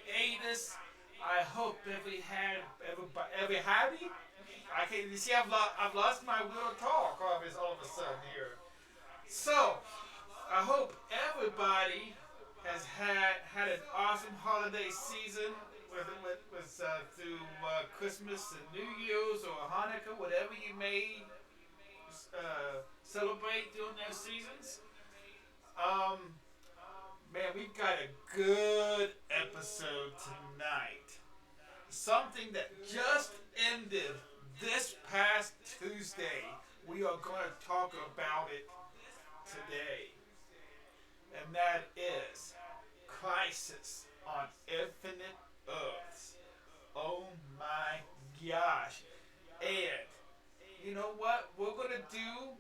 hiatus. I hope every happy. I can't. You see, I've lost my will to talk all of a sudden here. So I hope everybody has had an awesome holiday season with through Christmas and New Year's or Hanukkah, whatever you may celebrate during those seasons. Um, Man, we've got a good episode tonight. Something that just ended this past Tuesday. We are going to talk about it today. And that is Crisis on Infinite Earths. Oh my gosh. And you know what? We're going to do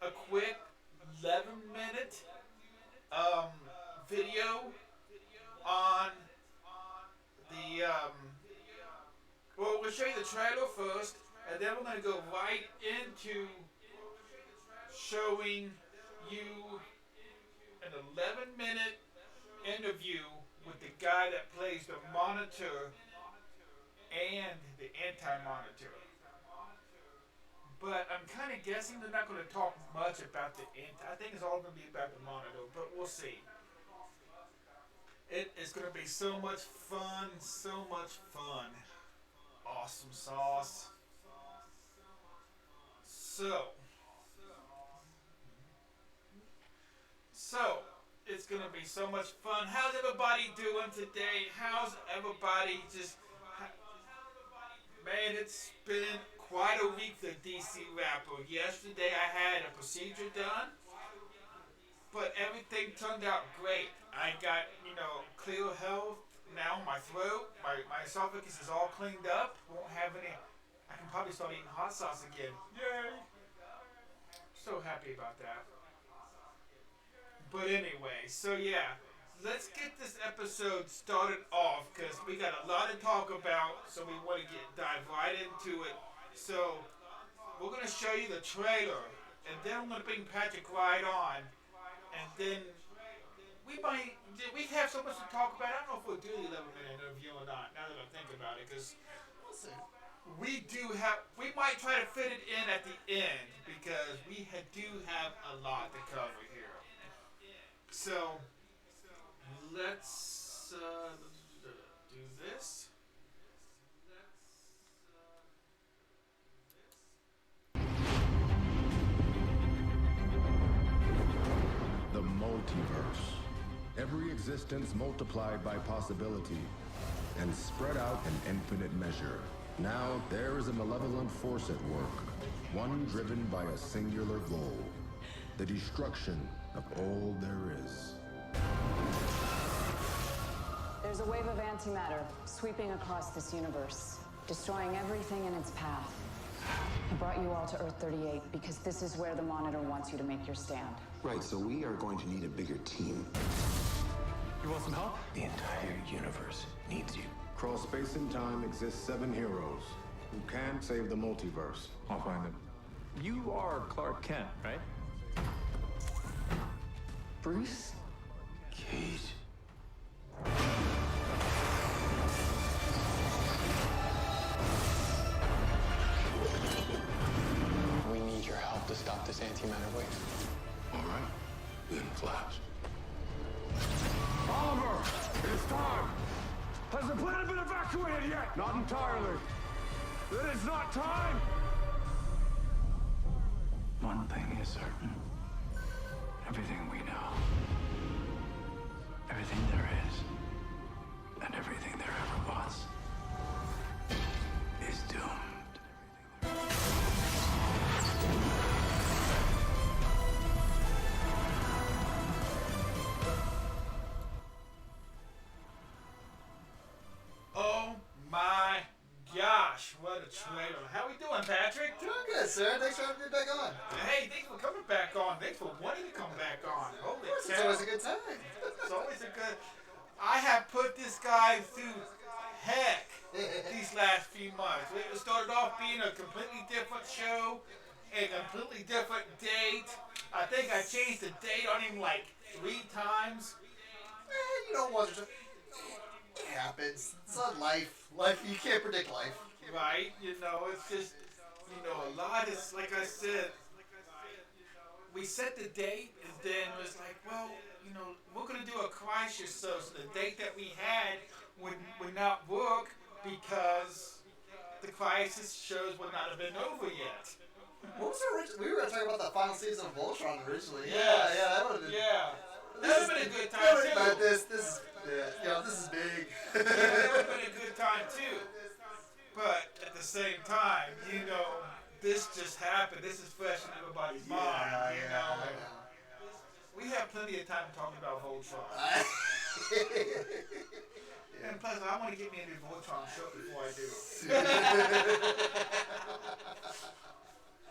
a quick 11-minute um, video on the. Well, we'll show you the trailer first, and then we're going to go right into showing you an 11-minute interview with the guy that plays the monitor and the anti-monitor. But I'm kind of guessing they're not going to talk much about the anti. I think it's all going to be about the monitor, but we'll see. It is going to be so much fun, so much fun. Awesome sauce. So, so it's gonna be so much fun. How's everybody doing today? How's everybody just? Man, it's been quite a week for DC Rapper. Yesterday I had a procedure done, but everything turned out great. I got clear health now. My throat, my esophagus is all cleaned up. Won't have any. I can probably start eating hot sauce again. Yay! So happy about that. But anyway, so yeah, let's get this episode started off because we got a lot to talk about. So we want to dive right into it. So we're gonna show you the trailer, and then I'm gonna bring Patrick right on, and then we have so much to talk about. I don't know if we'll do the 11-minute interview or not. Now that I think about it, because we might try to fit it in at the end because do have a lot to cover here. So let's do this. The multiverse. Every existence multiplied by possibility and spread out in infinite measure. Now there is a malevolent force at work, one driven by a singular goal, the destruction of all there is. There's a wave of antimatter sweeping across this universe, destroying everything in its path. I brought you all to Earth 38 because this is where the Monitor wants you to make your stand. Right, so we are going to need a bigger team. You want some help? The entire universe needs you. Across space and time exist 7 heroes who can save the multiverse. I'll find them. You are Clark Kent, right? Bruce? Cage. We need your help to stop this antimatter wave. All right, then Flash. Oliver, it's time! Has the planet been evacuated yet? Not entirely. Then it's not time! One thing is certain. Everything we know, everything there is, and everything there ever was, is doomed. Oh my gosh, what a trailer. How we doing, Patrick? Doing good, sir. Thanks for having me back on. Hey, thanks for coming back on. Thanks for wanting to come back on. Holy Of course, it's cow. always a good time. It's always a good. I have put this guy through heck these last few months. It started off being a completely different show, a completely different date. I think I changed the date on him like 3 times. You know, once or happens. It's not life. Life, you can't predict life. right? It's just, a lot is, like I said, we set the date and then it was like, well, we're going to do a crisis show. So the date that we had would not work because the crisis shows would not have been over yet. What was the original? We were going to talk about the final season of Voltron originally. Yes. Yeah, that would have been. Yeah. That would have been a good time But too. this is big. Yeah, that would have been a good time too. But at the same time, this just happened. This is fresh in everybody's mind. I You know. know, we have plenty of time talking about Voltron. And plus, I want to get me a new Voltron show before I do.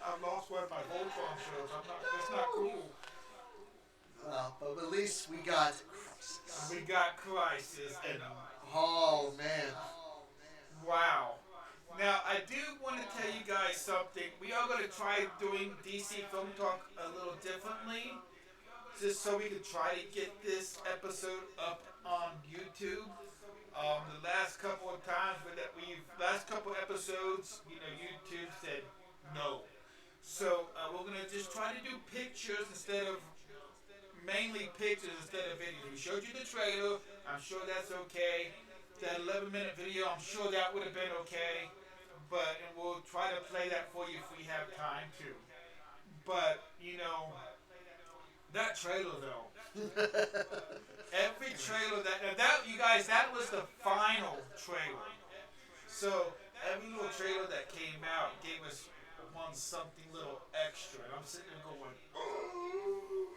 I've lost one of my Voltron shows. That's not cool. Well, but at least we got. We got Crisis, and Oh man. wow. Now, I do want to tell you guys something. We are going to try doing DC Film Talk a little differently, just so we can try to get this episode up on YouTube. The last couple of times last couple episodes, YouTube said no. So we're going to just try to do pictures mainly pictures instead of videos. We showed you the trailer. I'm sure that's okay. That 11-minute video, I'm sure that would have been okay. And we'll try to play that for you if we have time to. But, that trailer though. Every trailer that you guys, that was the final trailer. So every little trailer that came out gave us something little extra. And I'm sitting there going, oh.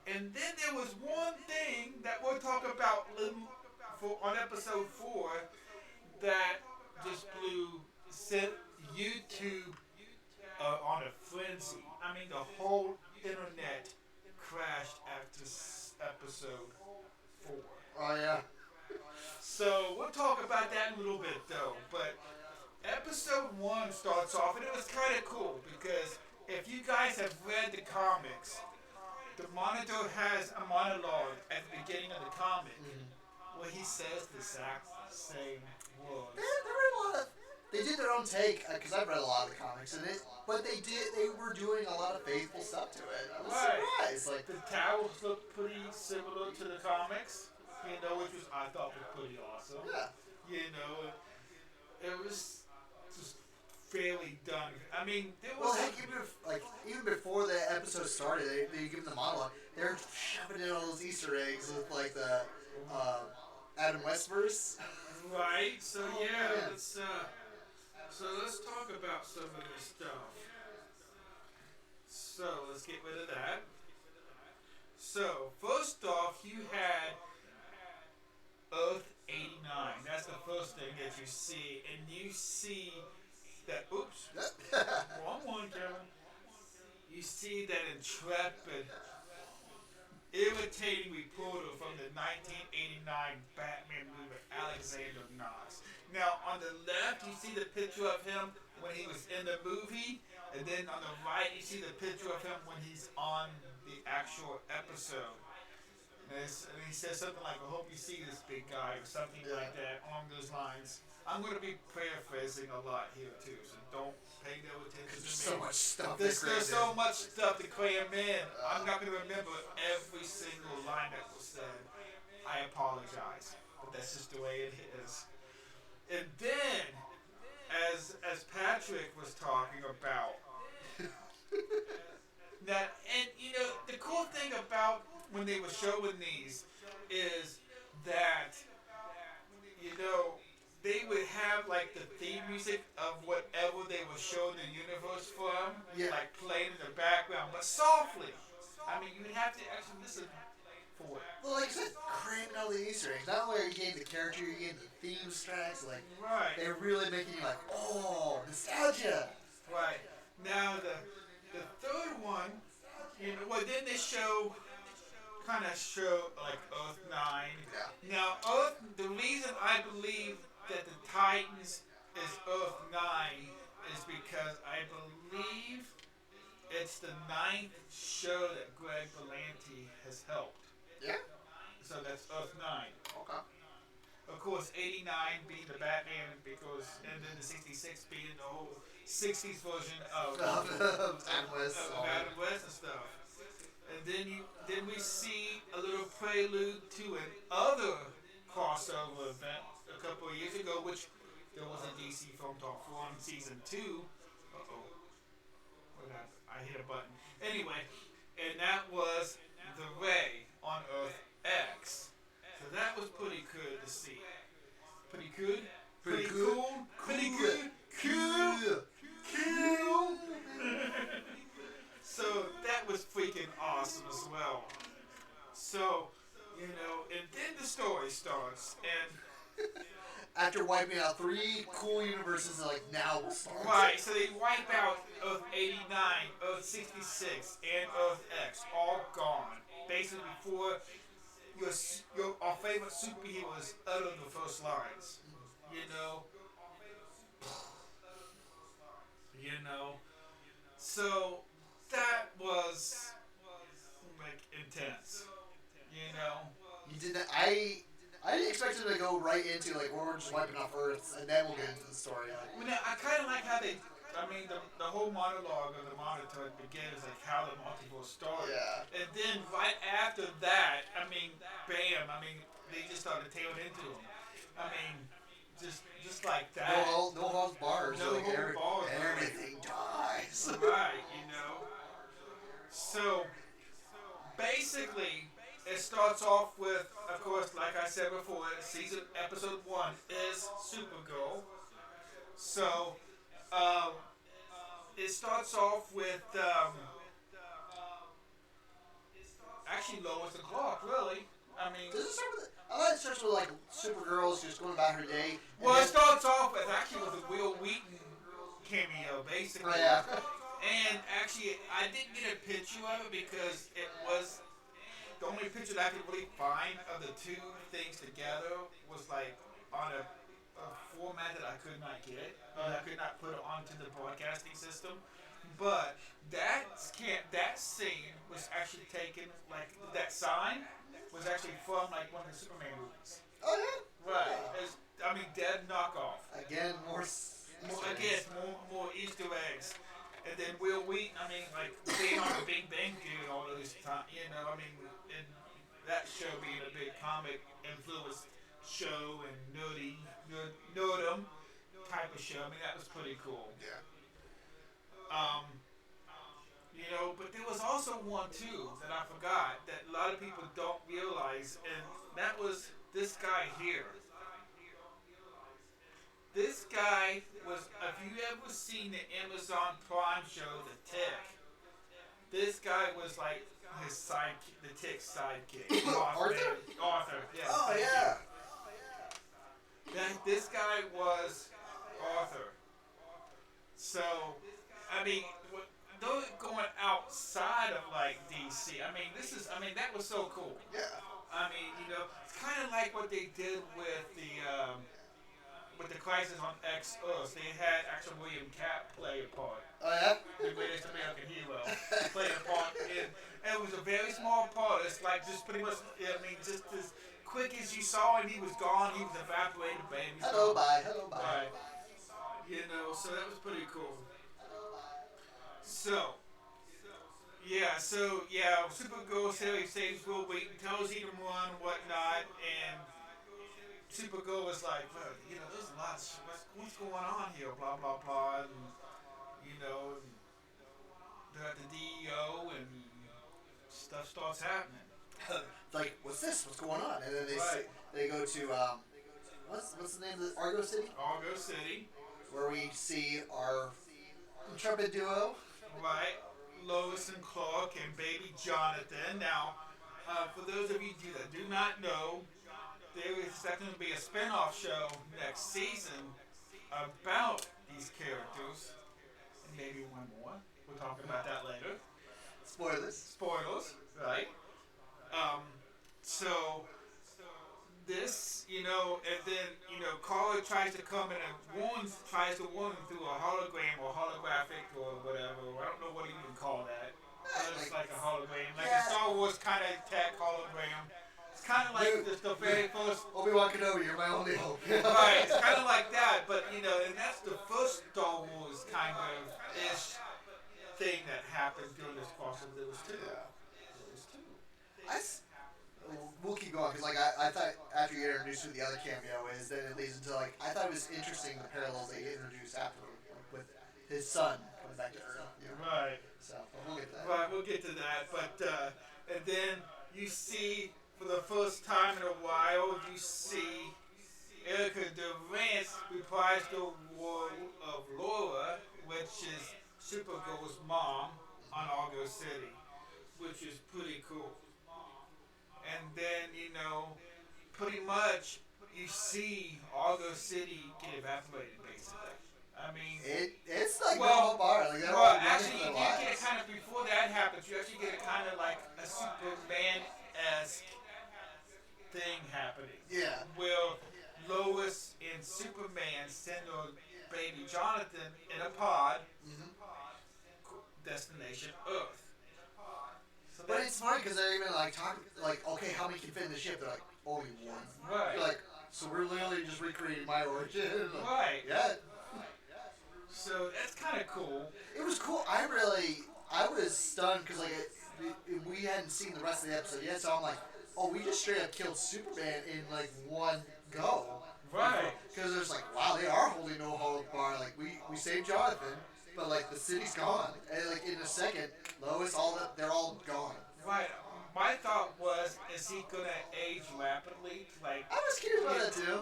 And then there was one thing that we'll talk about on episode 4 that just sent YouTube on a frenzy. I mean, the whole internet crashed after episode 4. Oh yeah. So we'll talk about that in a little bit though. But episode 1 starts off, and it was kind of cool because if you guys have read the comics, the Monitor has a monologue at the beginning of the comic where he says the exact same words. They did their own take because I've read a lot of the comics but they were doing a lot of faithful stuff to it. I was surprised. Like the towels looked pretty similar to the comics, which I thought was pretty awesome. Yeah. It was just fairly done. I mean, there was even before the episode started, they give them the monologue. They're shoving in all those Easter eggs with like the Adam West verse. Right. So yeah. Let's talk about some of this stuff. So let's get rid of that. So first off, you had Earth 89. That's the first thing that you see, and you see that. Oops, wrong one, Kevin. You see that intrepid, irritating reporter from the 1989 Batman movie, Alexander Knox. Now, on the left, you see the picture of him when he was in the movie, and then on the right, you see the picture of him when he's on the actual episode. And he says something like, I hope you see this big guy, or something like that, along those lines. I'm going to be paraphrasing a lot here, too, so don't pay no attention to me. There's so much stuff. There's so much stuff to cram in. I'm not going to remember every single line that was said. I apologize, but that's just the way it is. And then, as Patrick was talking about, that, and the cool thing about when they were showing these is that, they would have like the theme music of whatever they were showing the universe from, like playing in the background, but softly. I mean, you would have to actually listen for it. Well, like I said, cramming all the Easter eggs. Not only are you getting the character, you're getting the theme tracks. Like, right. They're really making you like, oh, nostalgia. Right. Now the third one, then they kind of show like Earth 9. Yeah. Now the reason I believe that the Titans is Earth 9 is because I believe it's the 9th show that Greg Berlanti has helped. Yeah. So that's Earth 9. Okay. Of course, '89 being the Batman because, and then the '66 being the whole '60s version Adam West. of Adam West and stuff. And then we see a little prelude to an other crossover event a couple of years ago, which there was a DC Film Talk 4 in season 2. Uh oh, what happened? I hit a button. Anyway, and that was the Ray on Earth X. So that was pretty good to see. Pretty good? Pretty cool? Pretty good? Cool? Cool? So that was freaking awesome as well. So, and then the story starts, and After wiping out 3 cool universes, they're like, now we'll start. right, so they wipe out Earth 89, Earth 66, and Earth X, all gone. Basically, before our favorite superheroes utter the first lines. You know, you know. So that was like intense. You know. You did not. I didn't expect it to go right into like we're just wiping off Earth, and then we'll get into the story. I kind of like how they. I mean, the whole monologue of the monitor begins like how the multiverse started. Yeah. And then right after that, I mean, bam! I mean, they just started tailing into him. I mean, just like that. No holds bars. No like, holds bars. Everything dies. Right. So basically, it starts off with, of course, like I said before, episode 1 is Supergirl. So, it starts off with, actually Lois and Clark, really. I mean, Does it start with? I like it starts with like Supergirl's just going about her day. well, it starts off with a Will Wheaton cameo, basically. Oh, yeah. And actually, I didn't get a picture of it because it was the only picture that I could really find of the two things together was like on a format that I could not get. I could not put it onto the broadcasting system. But that scene was actually taken, like that sign was actually from like one of the Superman movies. Oh yeah. Right. Dead knockoff. Again, more More Easter eggs. And then Will Wheaton, like being on the Big Bang Theory all those time, and that show being a big comic influenced show and nerdum type of show. That was pretty cool. Yeah. But there was also one too that I forgot that a lot of people don't realize, and that was this guy here. This guy was, if you ever seen the Amazon Prime show, The Tick, this guy was like his sidekick, The Tick's sidekick. Arthur? Arthur, yes. Oh yeah. This guy was Arthur. So, those going outside of like DC, that was so cool. Yeah. It's kind of like what they did with the Crisis on X Earth. They had actual William Cap play a part. Oh yeah. The greatest American hero play a part, and it was a very small part. It's like just pretty much, just as quick as you saw him, he was gone. He was evaporated, baby. Hello, bye. Hello, bye. Right. So that was pretty cool. So Supergirl saves Will Wheaton, tells him to run, whatnot, and Supergirl was like, look, there's a lot of what's going on here, blah, blah, blah, and, they're at the DEO, and stuff starts happening. Like, what's this? What's going on? And then they go to what's the name of the Argo City? Argo City. Where we see our intrepid duo. Right, Lois and Clark and baby Jonathan. Now, for those of you that do not know, there is expecting to be a spin-off show next season about these characters, and maybe one more. We'll talk about that later. Spoilers, right? So this, and then Carla tries to come in and tries to warn him through a hologram or holographic or whatever. I don't know what you even call that. It's like a hologram, like a Star Wars kind of tech hologram. It's kind of like the very first. Obi-Wan Kenobi, you're my only hope. Right, it's kind of like that, but and that's the first Star Wars kind of ish thing that happened during this crossover. There was two. Yeah. There was two. I s- we'll keep going because I thought after you introduced who the other cameo is, then it leads into I thought it was interesting the parallels they introduced after with his son coming back to Earth. Right. So but we'll get to that. Right, we'll get to that. But and then you see for the first time in a while, you see Erica Durant reprise the role of Laura, which is Supergirl's mom on Argo City, which is pretty cool. And then pretty much you see Argo City get evaporated, basically. I mean, It's like well, a bar. Like they're well, all running actually, for you their did get lives. kind of before that happens. You actually get kind of like a Superman-esque thing happening. Yeah. Where Lois and Superman send her baby Jonathan in a pod, destination Earth. So But it's funny because they're even talking okay, how many can fit in the ship? They're like, only one. Right. You're like, so we're literally just recreating my origin. Like, Right. Yeah. So that's kind of cool. It was cool. I was stunned because we hadn't seen the rest of the episode yet, so I'm like, oh, we just straight up killed Superman in one go. Right. Because it's like, wow, they are holding no hold bar. Like we saved Jonathan, but the city's gone, and in a second, Lois, they're all gone. Right. My thought was, is he gonna age rapidly? Like, I was curious about that too.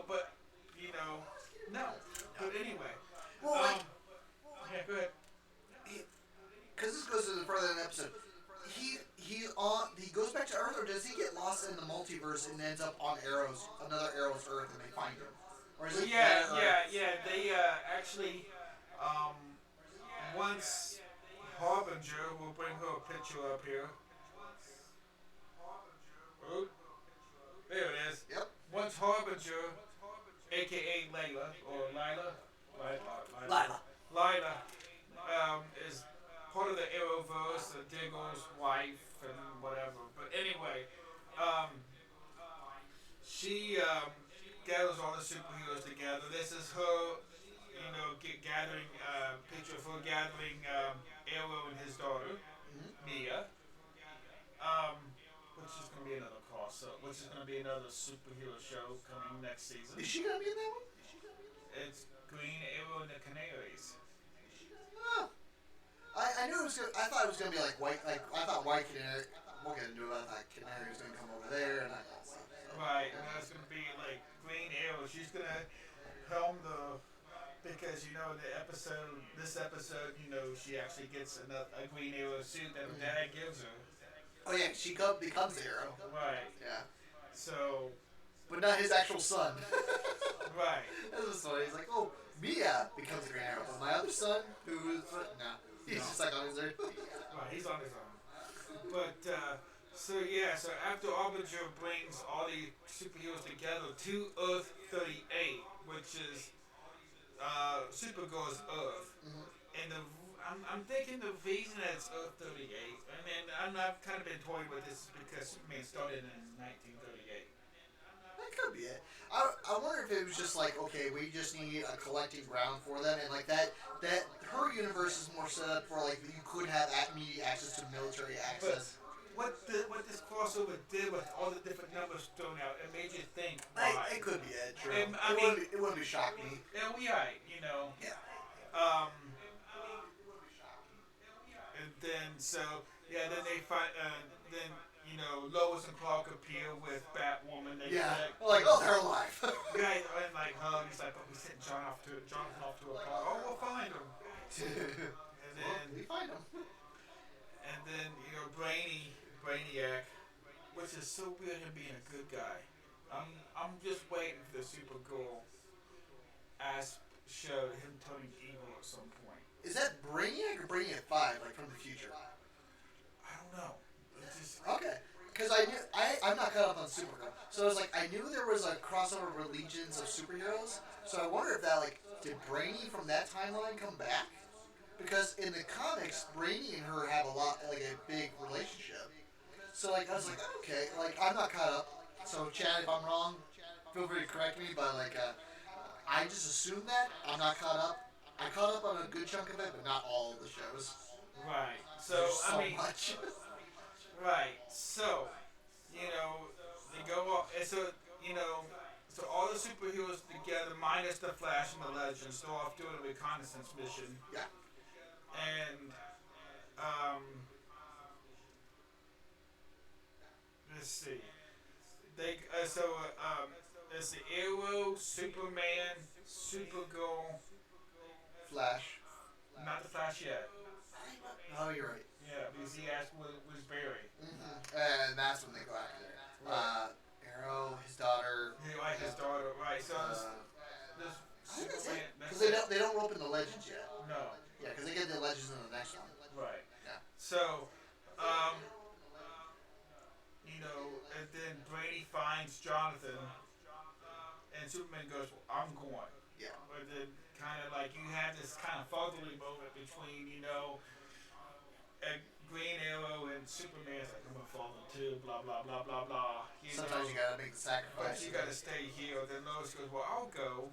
But no. But anyway. Well, Yeah, go ahead. because this goes to further in the episode. He goes back to Earth, or does he get lost in the multiverse and ends up on another Arrow's Earth, and they find him? Or is it Yeah, that, yeah. They actually, once Harbinger, we'll bring her a picture up here. Oh, there it is. Yep. Once Harbinger, aka Layla, or Lila, Lila, is part of the Arrowverse, Diggle's wife, and whatever. But anyway, she gathers all the superheroes together. This is her, gathering picture of her gathering Arrow and his daughter, Mia. Which is going to be another which is going to be another superhero show coming next season. Is she gonna be in that one? It's Green Arrow and the Canaries. Oh. I knew it was. I thought it was gonna be like white. I thought White Canary. We'll get into it. I thought Canary was gonna come over there, and I thought so. Right, and that's going to be like Green Arrow. She's going to helm because this episode, she actually gets a Green Arrow suit that her dad gives her. Oh yeah, she becomes the Arrow. Right. Yeah. So. But not his actual son. Right. That was funny. He's like, oh, Mia becomes the Green Arrow, but my other son, who is he's just on his own. Right, he's on his own. But so after Arbinger brings all the superheroes together to Earth 38, which is Supergirl's Earth, and I'm thinking the reason that it's Earth 38, and I've kind of been toying with this because Superman started in 1938. That could be it. I wonder if it was just okay, we just need a collecting ground for them, and that her universe is more set up for you could have immediate access to military access. But what this crossover did with all the different numbers thrown out, it made you think. Why? It could be it. True. It wouldn't be shocking me. Yeah, we right, Yeah. And then then they find then Lois and Clark appear with Batwoman. They they're alive. guy and hug. He's like, we sent Jonathan off to a car. Oh, we'll find him. And then we find him. And then Brainiac, which is so weird him being a good guy. I'm just waiting for the Supergirl show him turning evil at some point. Is that Brainiac or Brainiac 5, from the future? I don't know. It's just Okay. Because I'm not caught up on Supergirl. So I knew there was a crossover of legions of superheroes. So I wonder if did Brainy from that timeline come back? Because in the comics, Brainy and her have a big relationship. So like I was like, okay, like I'm not caught up. So Chad, if I'm wrong, feel free to correct me. But like, I just assumed that I'm not caught up. I caught up on a good chunk of it, but not all of the shows. Right. There's So I so mean, much. right. So they go off, and so you know, so all the superheroes together, minus the Flash and the Legends, go off doing a reconnaissance mission, Yeah. and um, let's see, they there's the Arrow, Superman, Supergirl, Flash. not the Flash yet. Oh, you're right. Yeah, because he asked was Barry. And that's when they go after it. Right. Arrow, his daughter. He like his daughter, right? So this I think that's it. Superman. Because That's they it. don't rope in the legends yet. No. Yeah, because they get the legends in the next one. Right. Yeah. So, um, and then Brady finds Jonathan, and Superman goes, "Well, I'm going." Yeah. But then, kind of like you have this kind of fatherly moment between, and Green Arrow and Superman's like, "I'm a father too," blah blah blah blah blah. Sometimes you gotta make the But sacrifice. you gotta stay here. Then Lois goes, "Well, I'll go."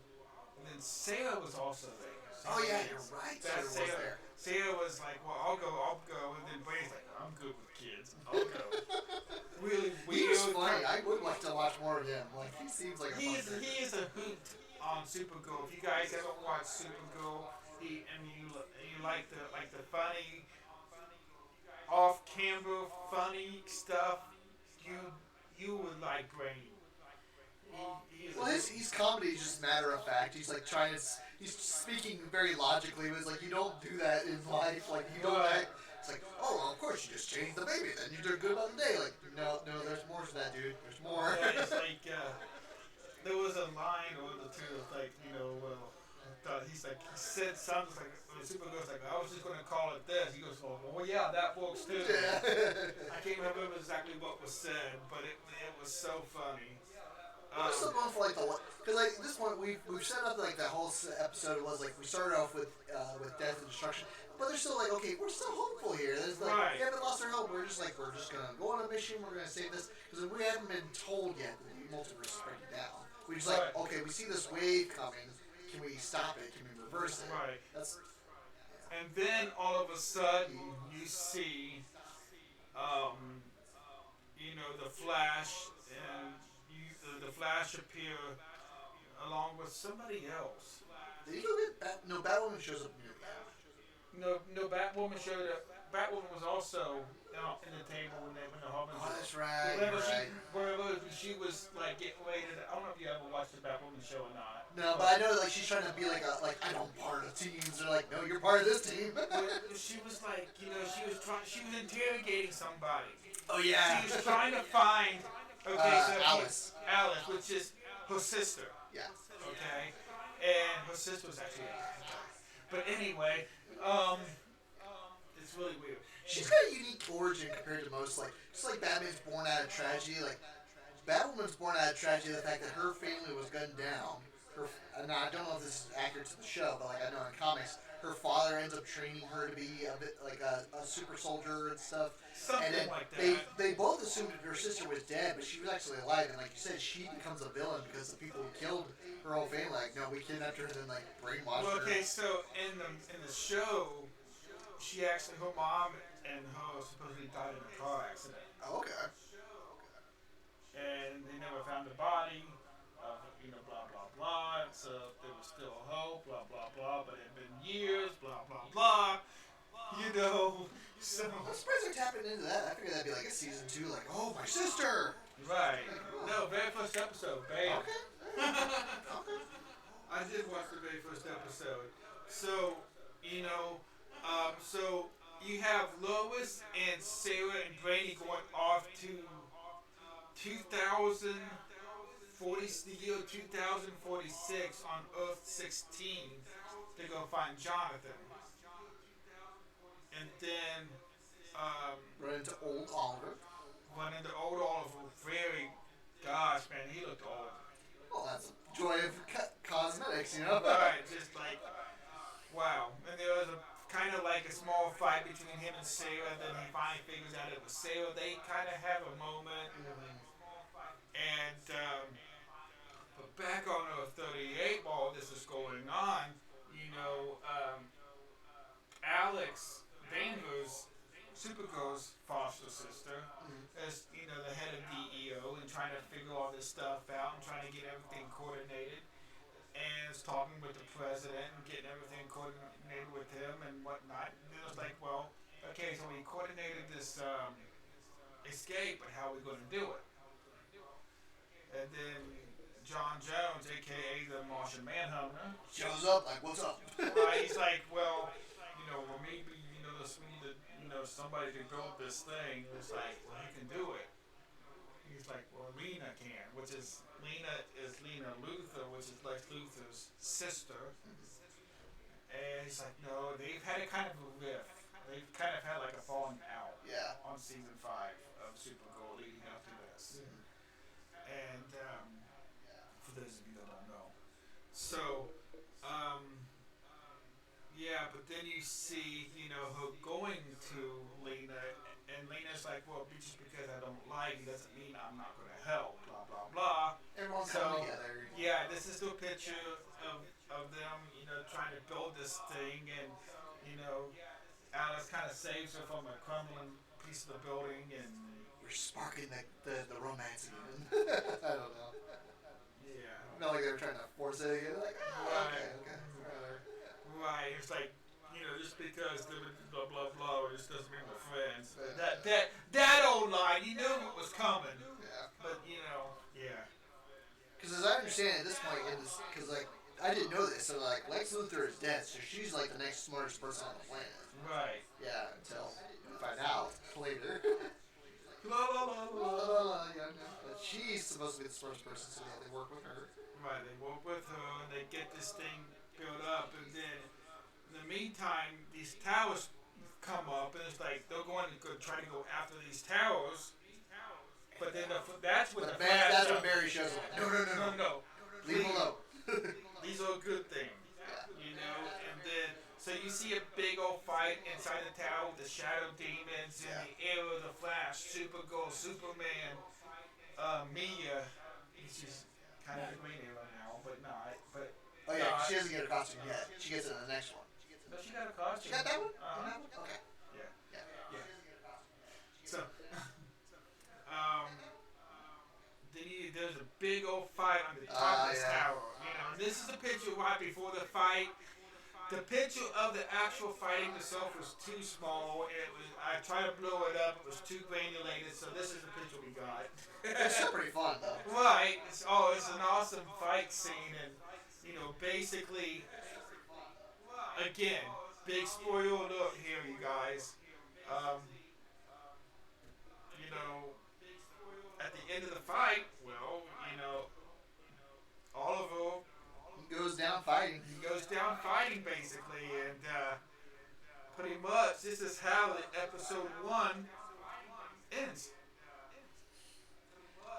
And then Sarah was also there. Oh yeah, you're right. That's Sarah was there. Sarah was like, "Well, I'll go," and then Brady's like, "I'm good with kids. I'll go." Really He weird. was funny. I would like to watch more of him. Like he seems like a He fun is character. he is a hoot on Supergirl. If you guys ever watch Supergirl, you like the funny, off camera funny stuff, you would like Brady. He is Well, his comedy is just matter of fact. He's like he's speaking very logically. But it's like you don't do that in life. Like you don't Right. act. It's like, oh, well, of course you just changed the baby. Then you did good on the day. Like, no, there's more to that, dude. There's more. Yeah, it's like there was a line or the two that's like, he said something like when Supergirl's like, I was just gonna call it this. He goes, well yeah, that works too. Yeah. I can't remember exactly what was said, but it was so funny. We're still going for like because like this one we've set up like that whole episode was like we started off with death and destruction, but they're still like okay we're still hopeful here. There's like Right. we haven't lost our hope. We're just gonna go on a mission. We're gonna save this because we haven't been told yet that the multiverse is breaking down. We just like Right. okay we see this wave coming. Can we stop it? Can we reverse it? Right. That's And then all of a sudden you see, the Flash, and the Flash appear along with somebody else. did you go get no Batwoman shows up near the end. No, Batwoman showed up. Batwoman was also in the table when the Hobbies. Oh, that's right. Whenever You're right. whenever she was like getting ready to, I don't know if you ever watched the Batwoman show or not. No, but I know like she's trying to be like I don't part of teams. They're like, no, you're part of this team. But she was like, she was interrogating somebody. Oh yeah. She was trying to find. Alice. Alice, which is her sister. Yeah. Okay, and her sister was actually a bad guy. But anyway, it's really weird. She's got a unique origin compared to most. Like just like Batman's born out of tragedy. Like Batwoman's born out of tragedy. The fact that her family was gunned down. Now I don't know if this is accurate to the show, but like I know in comics, her father ends up training her to be a bit like a super soldier and stuff. Something And then like that. they both assumed that her sister was dead, but she was actually alive. And like you said, she becomes a villain because the people who killed her whole family, like, no, we kidnapped her and then like brainwashed Well, her. okay, so in the show, she actually her mom and her supposedly died in a car accident, Oh, okay. and they never found the body. Blah blah blah. So there was still hope. Blah blah blah. But it had been years. Blah blah blah. So I'm surprised they're tapping into that. I figured that'd be like a season 2, like, oh, my sister. right. No, very first episode. Bam. Okay. Okay. I did watch the very first episode. So, so you have Lois and Sarah and Brady going off to the year 2046 on Earth 16 to go find Jonathan. And then, Run into old Oliver. run into old Oliver. Gosh, man, he looked old. Well, that's the joy of cosmetics, you know? Right, just like, wow. And there was a kind of like a small fight between him and Sarah. Then he finally figures out it was Sarah. They kind of have a moment, and but back on Earth 38, while this is going on, you know, Alex Danvers, Supergirl's foster sister, is the head of DEO and trying to figure all this stuff out and trying to get everything coordinated. And is talking with the president and getting everything coordinated with him and whatnot. And it was like, well, okay, so we coordinated this escape, but how are we going to do it? And then John Jones, aka the Martian Manhunter, Shows up like, what's up? he's like, well, well maybe this we need to, somebody to build this thing. And it's like, well, he can do it. He's like, well, Lena can, which is Lena Luthor, which is Lex Luthor's sister. And he's like, no, they've had a kind of a rift. They've kind of had like a falling out Yeah. on season 5 of Supergirl leading up to this. And for those of you that don't know. So, yeah, but then you see, her going to Lena, and Lena's like, well, just because I don't like you doesn't mean I'm not going to help, blah, blah, blah. Everyone's So, coming together. yeah, this is the picture of them, trying to build this thing, and, Alice kind of saves her from a crumbling piece of the building, and, We're sparking the romance again. I don't know. yeah. Not like they were trying to force it again. Like, oh, okay. Right, it's like, just because they were blah, blah, blah, it just doesn't mean we're friends. Yeah. That old line, you knew what was coming. Yeah. But, yeah. Because as I understand at this point, because like I didn't know this, so like Lex Luthor is dead, so she's like the next smartest person on the planet. Right. Yeah, until we find out later. La la la la. Yeah, but she's supposed to be the smartest person, so they work with her. Right, they work with her and they get this thing built up, and then in the meantime, these towers come up, and it's like they're going to try to go after these towers. But then that's when That's when Barry shows up. No. Leave him alone. These are a good thing, and then so you see a big old fight inside the tower with the shadow demons and the Arrow, the Flash, Supergirl, Superman, Mia. She's kind of the Green Arrow now, but not. But Oh yeah, she doesn't get her costume yet. She gets it in the next one. no, she got a costume. She got that one? Okay. Yeah. Yeah. So, then there's a big old fight on the top of this tower. And this is a picture right before the fight. The picture of the actual fighting itself was too small. I tried to blow it up. It was too granulated. So this is the picture we got. It's still pretty fun though. Right. It's an awesome fight scene, and basically, again, big spoiler alert here, you guys. At the end of the fight, well, Oliver, He goes down fighting. basically, and pretty much this is how the episode 1 ends.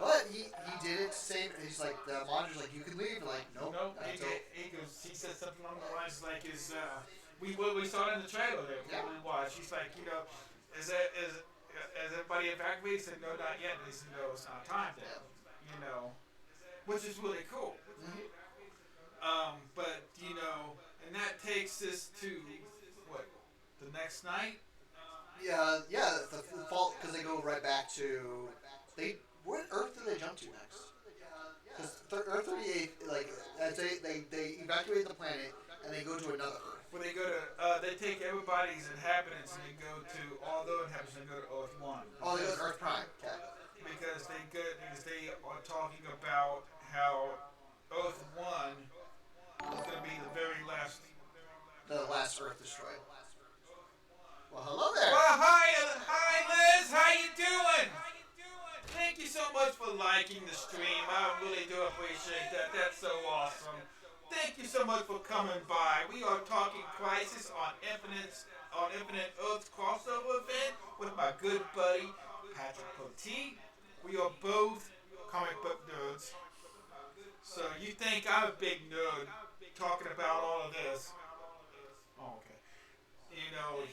But he did it same. He's like the monitor's like you can leave. Like nope. No, he said something along the lines like, we saw it in the trailer there before we watched. He's like, is everybody evacuated? He said, no, not yet. And he said, no, it's not time then. Which is really cool. But, and that takes us to, what, the next night? Yeah. The fault because they go right back to what Earth do they jump to next? Because Earth 38, like they evacuate the planet and they go to another Earth. Where they go to, they take everybody's inhabitants and they go to all the inhabitants and go to Earth 1. Oh, they go to Earth Prime. Okay. Because they are talking about how Earth 1 is going to be the very last. The last Earth destroyed. Well, hello there. Well, hi Liz, how you doing? Thank you so much for liking the stream. I really do appreciate that. That's so awesome. Thank you so much for coming by. We are talking Crisis on Infinite Earth's crossover event with my good buddy Patrick Poteeet. We are both comic book nerds. So you think I'm a big nerd talking about all of this? Oh, okay.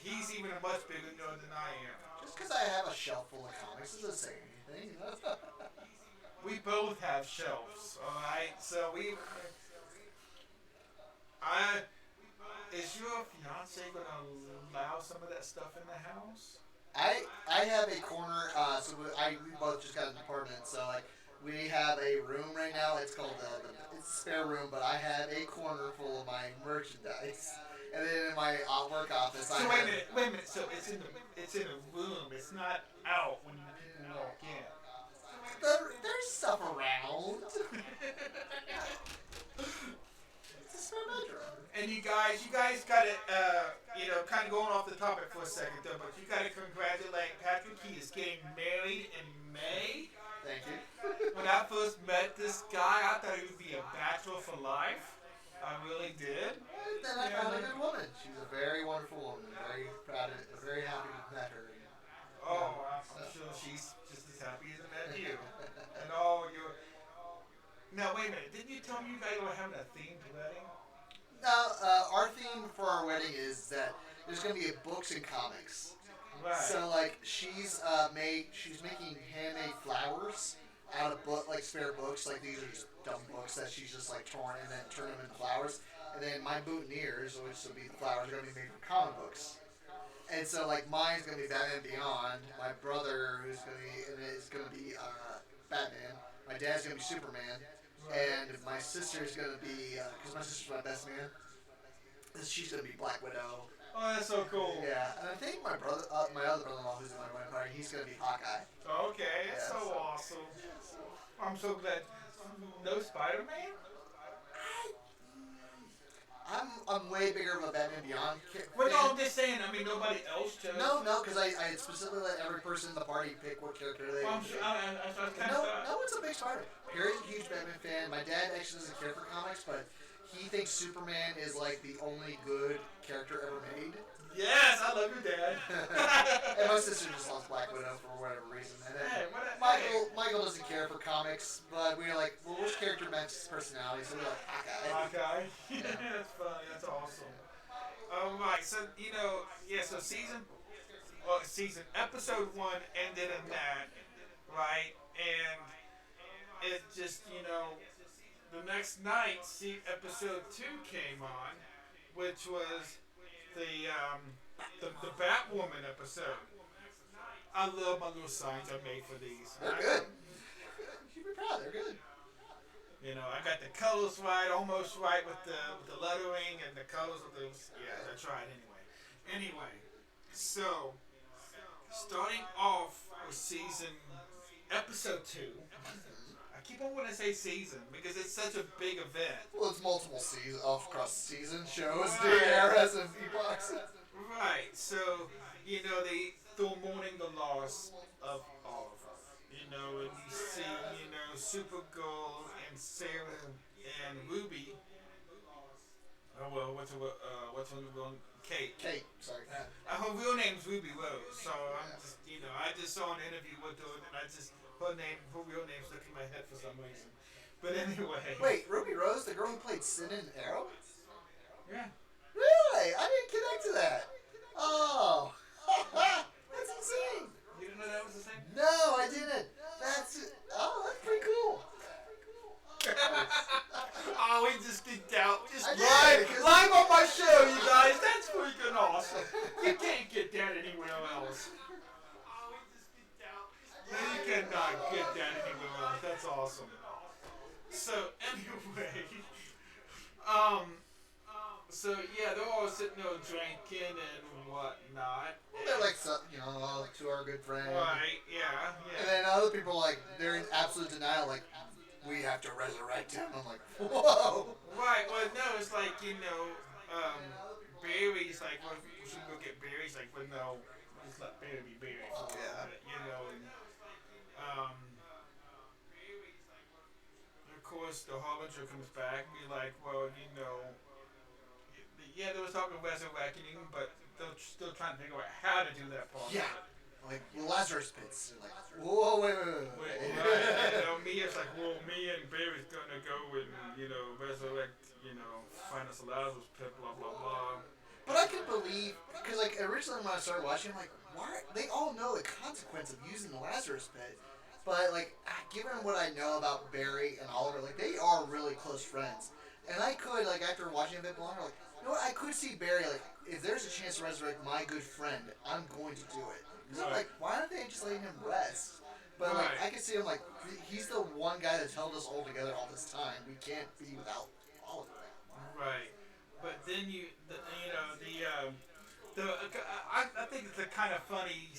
he's even a much bigger nerd than I am. Just because I have a shelf full of comics doesn't say anything. We both have shelves, all right. So I, is your fiance gonna allow some of that stuff in the house? I have a corner. So we both just got an apartment. So like we have a room right now. It's called it's a spare room, but I have a corner full of my merchandise. And then in my work office, I So have. wait a minute. So it's in a room. It's not out when people walk in. There's stuff around. It's a spare bedroom. And you guys got to, kind of going off the topic for a second though, but you got to congratulate Patrick. He is getting married in May. Thank you. When I first met this guy, I thought he would be a bachelor for life. I really did. And then I found a good woman. She's a very wonderful woman. Very proud of it. Very happy to met her. Oh, I'm sure she's just as happy as I met you. And all your. Now wait a minute. Didn't you tell me you guys were having a themed wedding? Now, our theme for our wedding is that there's going to be books and comics. Right. So like she's making handmade flowers out of like spare books. Like these are just dumb books that she's just like torn and then turn them into flowers. And then my boutonnieres, which will be the flowers, are going to be made from comic books. And so like mine's going to be Batman Beyond. My brother is going to be Batman. My dad's going to be Superman. And my sister's going to be, because my sister's my best man, she's going to be Black Widow. Oh, that's so cool. Yeah, and I think my other brother-in-law, who's in my wedding party, he's going to be Hawkeye. Okay, that's so awesome. I'm so glad. No Spider-Man? I'm way bigger of a Batman Beyond fan. Well, no, I'm just saying. I mean, nobody else chose. No, because I specifically let every person in the party pick what character they. Well, I'm sure, No, it's a big Spider. Perry's a huge Batman fan. My dad actually doesn't care for comics, but he thinks Superman is like the only good character ever made. Yes, I love your dad. And my sister just loves Black Widow for whatever reason. And then Michael doesn't care for comics, but we were like, well, which character matches his personality? So we're like, Hawkeye. Okay. That's funny. That's awesome. All right. So so season episode 1 ended in that, right? And it just the next night, episode 2 came on, which was the Batwoman episode. I love my little signs I made for these. They're good. You should be proud. They're good. I got the colors right, almost right with the lettering and the colors of those. Yeah, I tried anyway. Anyway, so starting off with episode 2. I keep on wanting to say season because it's such a big event. Well, it's multiple seasons, across season shows, the eras, and epochs. Right. So, they're mourning the loss of Oliver. And you see, Supergirl and Sarah and Ruby. Oh well, what's her real name? Kate. Kate, sorry. Her real name's Ruby Rose. So I'm just, I just saw an interview with her, and her real name stuck in my head for some reason. But anyway. Wait, Ruby Rose, the girl who played Sin in Arrow? Yeah. Really? I didn't connect to that. Oh. That's insane. You didn't know that was the same? No, I didn't. That's pretty cool. Oh, we just geeked out. Just I did, live on my show, you guys. That's freaking awesome. You can't get that anywhere else. You cannot get that anywhere else. That's awesome. So anyway, they're all sitting there drinking and whatnot. Well, they're like, to our good friend. Right? Yeah. And then other people they're in absolute denial, like, we have to resurrect him. I'm like, whoa. Right. Well, no, it's like Barry's like, well, we should go get Barry. He's like, well, no, just let Barry be Barry. Yeah. And of course, the Harbinger comes back and be like, well, yeah, they was talking resurrecting, but they're still trying to figure out how to do that part. Yeah. Like Lazarus pits. Like, whoa, wait. Right. Mia's like, well, me and Barry's gonna go and, resurrect, find us a Lazarus pit, blah, blah, blah. But I can believe because like originally when I started watching, I'm like, why? They all know the consequence of using the Lazarus pit. But like, given what I know about Barry and Oliver, like they are really close friends. And I could like after watching a bit longer, like you know what? I could see Barry like if there's a chance to resurrect my good friend, I'm going to do it. Because I'm Right. like, why aren't they just letting him rest? But like Right. I can see him like he's the one guy that's held us all together all this time. We can't be without Oliver. Right. But then you know, I think it's a kind of funny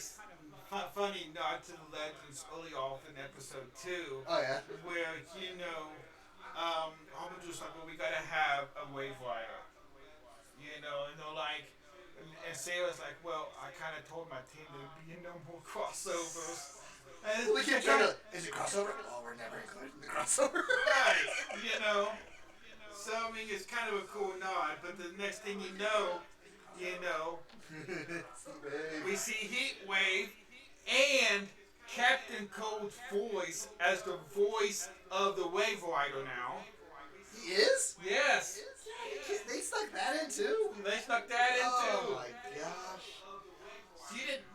nod to the legends early off in episode two, Oh yeah. where Homer just like, well, we gotta have a wave rider, like, and Sarah's like, well, I kind of told my team there'd be no more crossovers. And Well, we kept trying to. Is it crossover? Oh, we're never included in the crossover. right, So I mean, it's kind of a cool nod, but the next thing you know, we see Heatwave and Captain Cold's voice as the voice of the Wave Rider now. He is? Yes, They stuck that in too? they snuck that in Oh too. my gosh.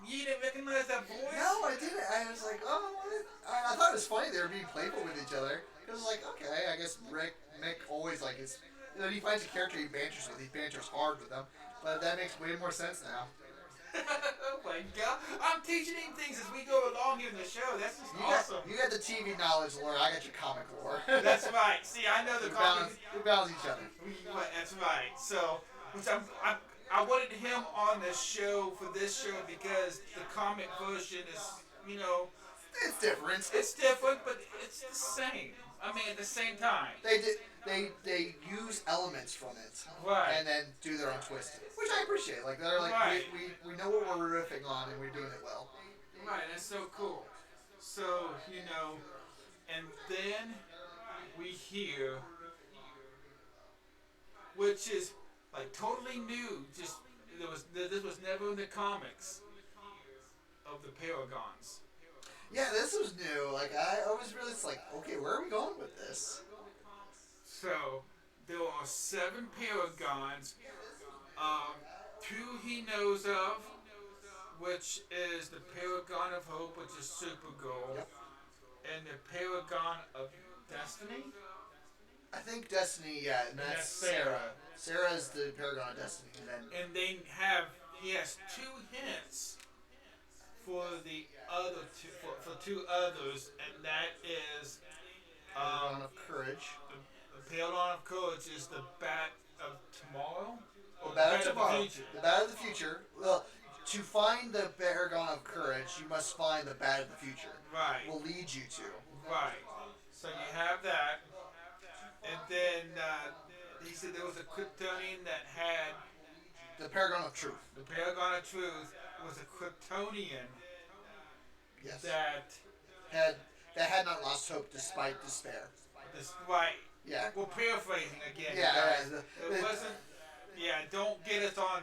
You didn't recognize that voice? No, I didn't. I was like, oh, what? I thought it was funny they were being playful with each other. It was like, okay, I guess Mick always like is. When he finds a character he banters with, he banters hard with them. But that makes way more sense now. Oh my god. I'm teaching him things as we go along here in the show. That's just awesome. You got the TV knowledge lore, I got your comic lore. That's right. See, I know the comics. We balance each other. That's right. So, which I wanted him on the show for this show because the comic version is, It's different. it's different, but it's the same. I mean, at the same time. They use elements from it, Right. and then do their own twist, which I appreciate. Like they're like Right. we know what we're riffing on, and we're doing it well. Right, that's so cool. So, and then we hear, which is like totally new, just this was never in the comics of the Paragons. Yeah, this was new. Like I was really like, okay, where are we going with this? So there are 7 Paragons, 2 he knows of, which is the Paragon of Hope, which is Supergirl, Yep. and the Paragon of Destiny. I think Destiny, yeah, and that's Sarah. Sarah's the Paragon of Destiny, and then And he has 2 hints for the other two, for 2 others, and that is Paragon of Courage. the Paragon of Courage is the Bat of Tomorrow, or The Bat of Tomorrow. the Future. The Bat of the Future. Well, to find the Paragon of Courage, you must find the Bat of the Future. Right. Will lead you to. Right. So you have that, and then he said there was a Kryptonian that had The Paragon of Truth. the Paragon of Truth was a Kryptonian Yes. that That had not lost hope despite despair. this right. Yeah. We're paraphrasing again. Yeah, guys. yeah, It wasn't. Yeah, don't get us on.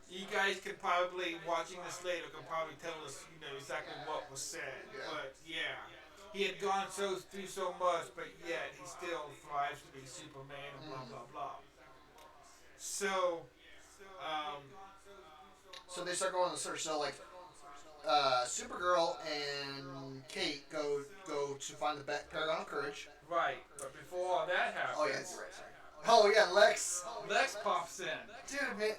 You guys could probably watching this later can probably tell us exactly what was said. Yeah. But yeah, he had gone through so much, but yet he still thrives to be Superman and blah blah blah. So, So they start going on the search. So like, Supergirl and Kate go to find the Paragon of Courage. right, but before all that happens, Oh yeah, that's right. Sorry. Oh yeah, Lex. Lex pops in. Dude, man,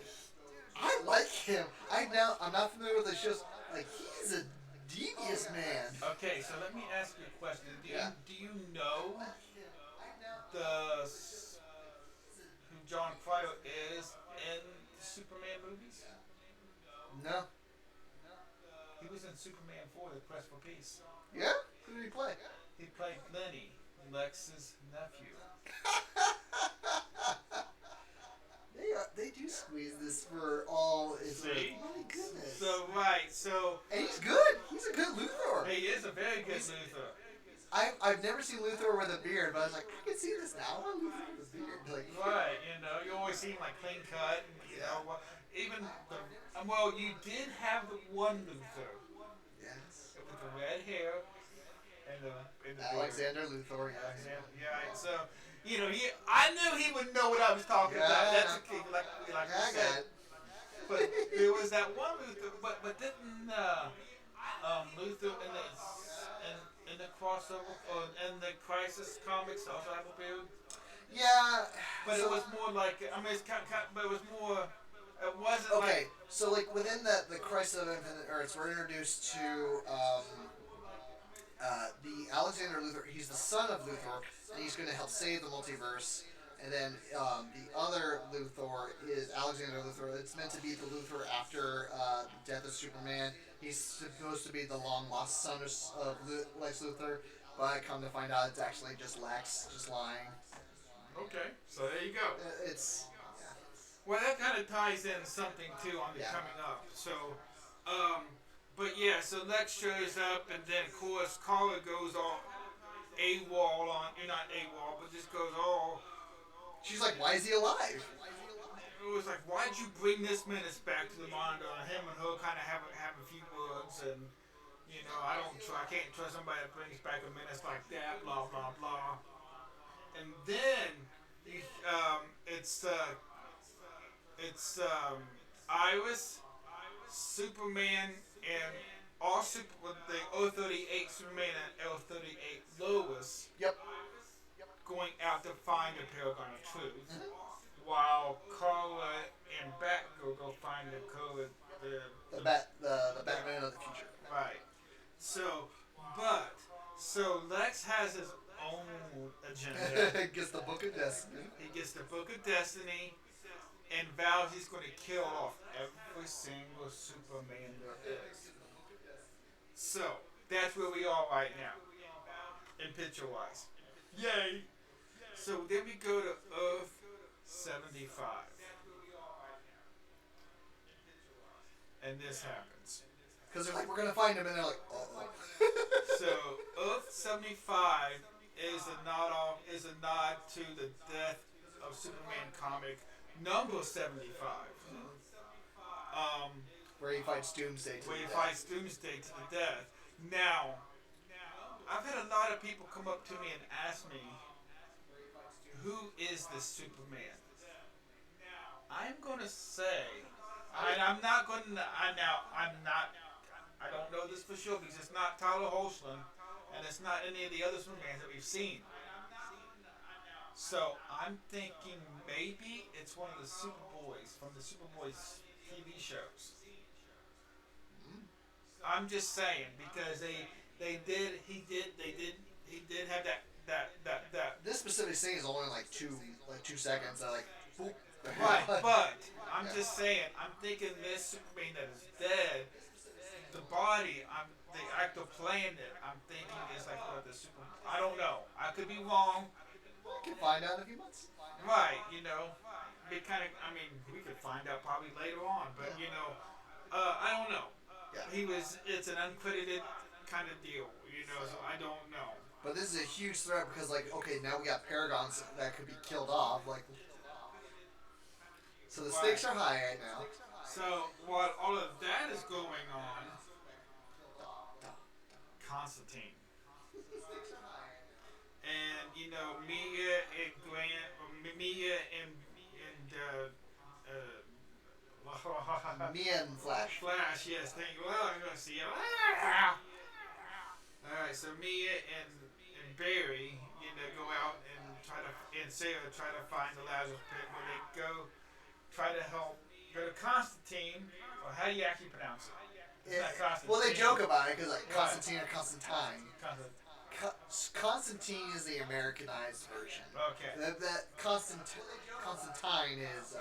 I like him. I'm not familiar with the shows. Like he's a devious man. Okay, so let me ask you a question. Yeah. Do you know who John Cryer is in the Superman movies? No. He was in Superman 4, The Quest for Peace. Yeah. Who did he play? He played Lenny, Lex's nephew. They do squeeze this for all. See? My goodness. So And he's good. He's a good Luthor. he is a very good Luthor. I've never seen Luthor with a beard, but I was like, I can see this now. I want Luthor with a beard. Like, Right, you always see him like clean cut. Even you did have the one Luthor yes. with the red hair and the beard. Alexander Luthor. Yeah. Yeah, so I knew he would know what I was talking about. Yeah, That's a kid, like yeah, you I got said. it. But there was that one Luther, but didn't Luther in the crossover or in the Crisis comics also have a beard? Yeah. But it So was more like I mean, but it was more. It wasn't like okay, so like within the Crisis of Infinite Earths, we're introduced to the Alexander Luthor. He's the son of Luthor, and he's going to help save the multiverse. And then the other Luthor is Alexander Luthor. It's meant to be the Luthor after the death of Superman. He's supposed to be the long lost son of Lex Luthor, but come to find out it's actually just Lex, just lying. okay. So there you go. It's Well, that kind of ties in something too on the yeah. coming up. So, um, but yeah, so Lex shows up, and then of course Kara goes all AWOL on. You're not AWOL, but just goes all. She's like, why is he alive? It was like, why'd you bring this menace back to the monitor? And him and her kind of have a few words, and I can't trust somebody that brings back a menace like that. Blah blah blah. And then it's Iris, Superman, and all super with the O38 Superman and L38 Lois Yep. going out to find the Paragon of Truth, while Carla and Batgirl go find The Batman of the future. right. So, but so Lex has his own agenda. Gets the Book of Destiny. He gets the Book of Destiny and vows he's going to kill off every single Superman there is. So that's where we are right now, in picture wise. Yay! So then we go to Earth 75, and this happens. Because they're like, we're gonna find him, and they're like, oh. So Earth 75 is a nod to the death of Superman comic number 75. Where he fights Doomsday to Where he the fights death. Doomsday to the death. Now, I've had a lot of people come up to me and ask me, who is this Superman? I'm gonna say, and I'm not gonna. I don't know this for sure because it's not Tyler Hoechlin, and it's not any of the other Supermans that we've seen. So I'm thinking maybe it's one of the Superboys from the Superboys TV shows. I'm just saying because he did have that This specific scene is only like 2 seconds. They're like, boop. right, but I'm just saying I'm thinking this Superman that is dead, the body the actor playing it I'm thinking is like what the super I don't know I could be wrong. We can find out in a few months. Right, it kind of we could find out probably later on, but I don't know. Yeah. It's an uncredited kind of deal, so I don't know. But this is a huge threat because, like, okay, now we got Paragons that could be killed off. Like, so the stakes are high right now. So while all of that is going on, Constantine. And Mia and Grant, or Mia Mia and Flash. Flash, yes, thank you. Well, I'm gonna see it. Alright, so Mia and Barry, go out and Sarah try to find the Lazarus pit where they go to Constantine, or how do you actually pronounce it? It's not Constantine. Well, they joke about it because, like, Constantine or Constantine. Constantine is the Americanized version. Okay. That Constantine is.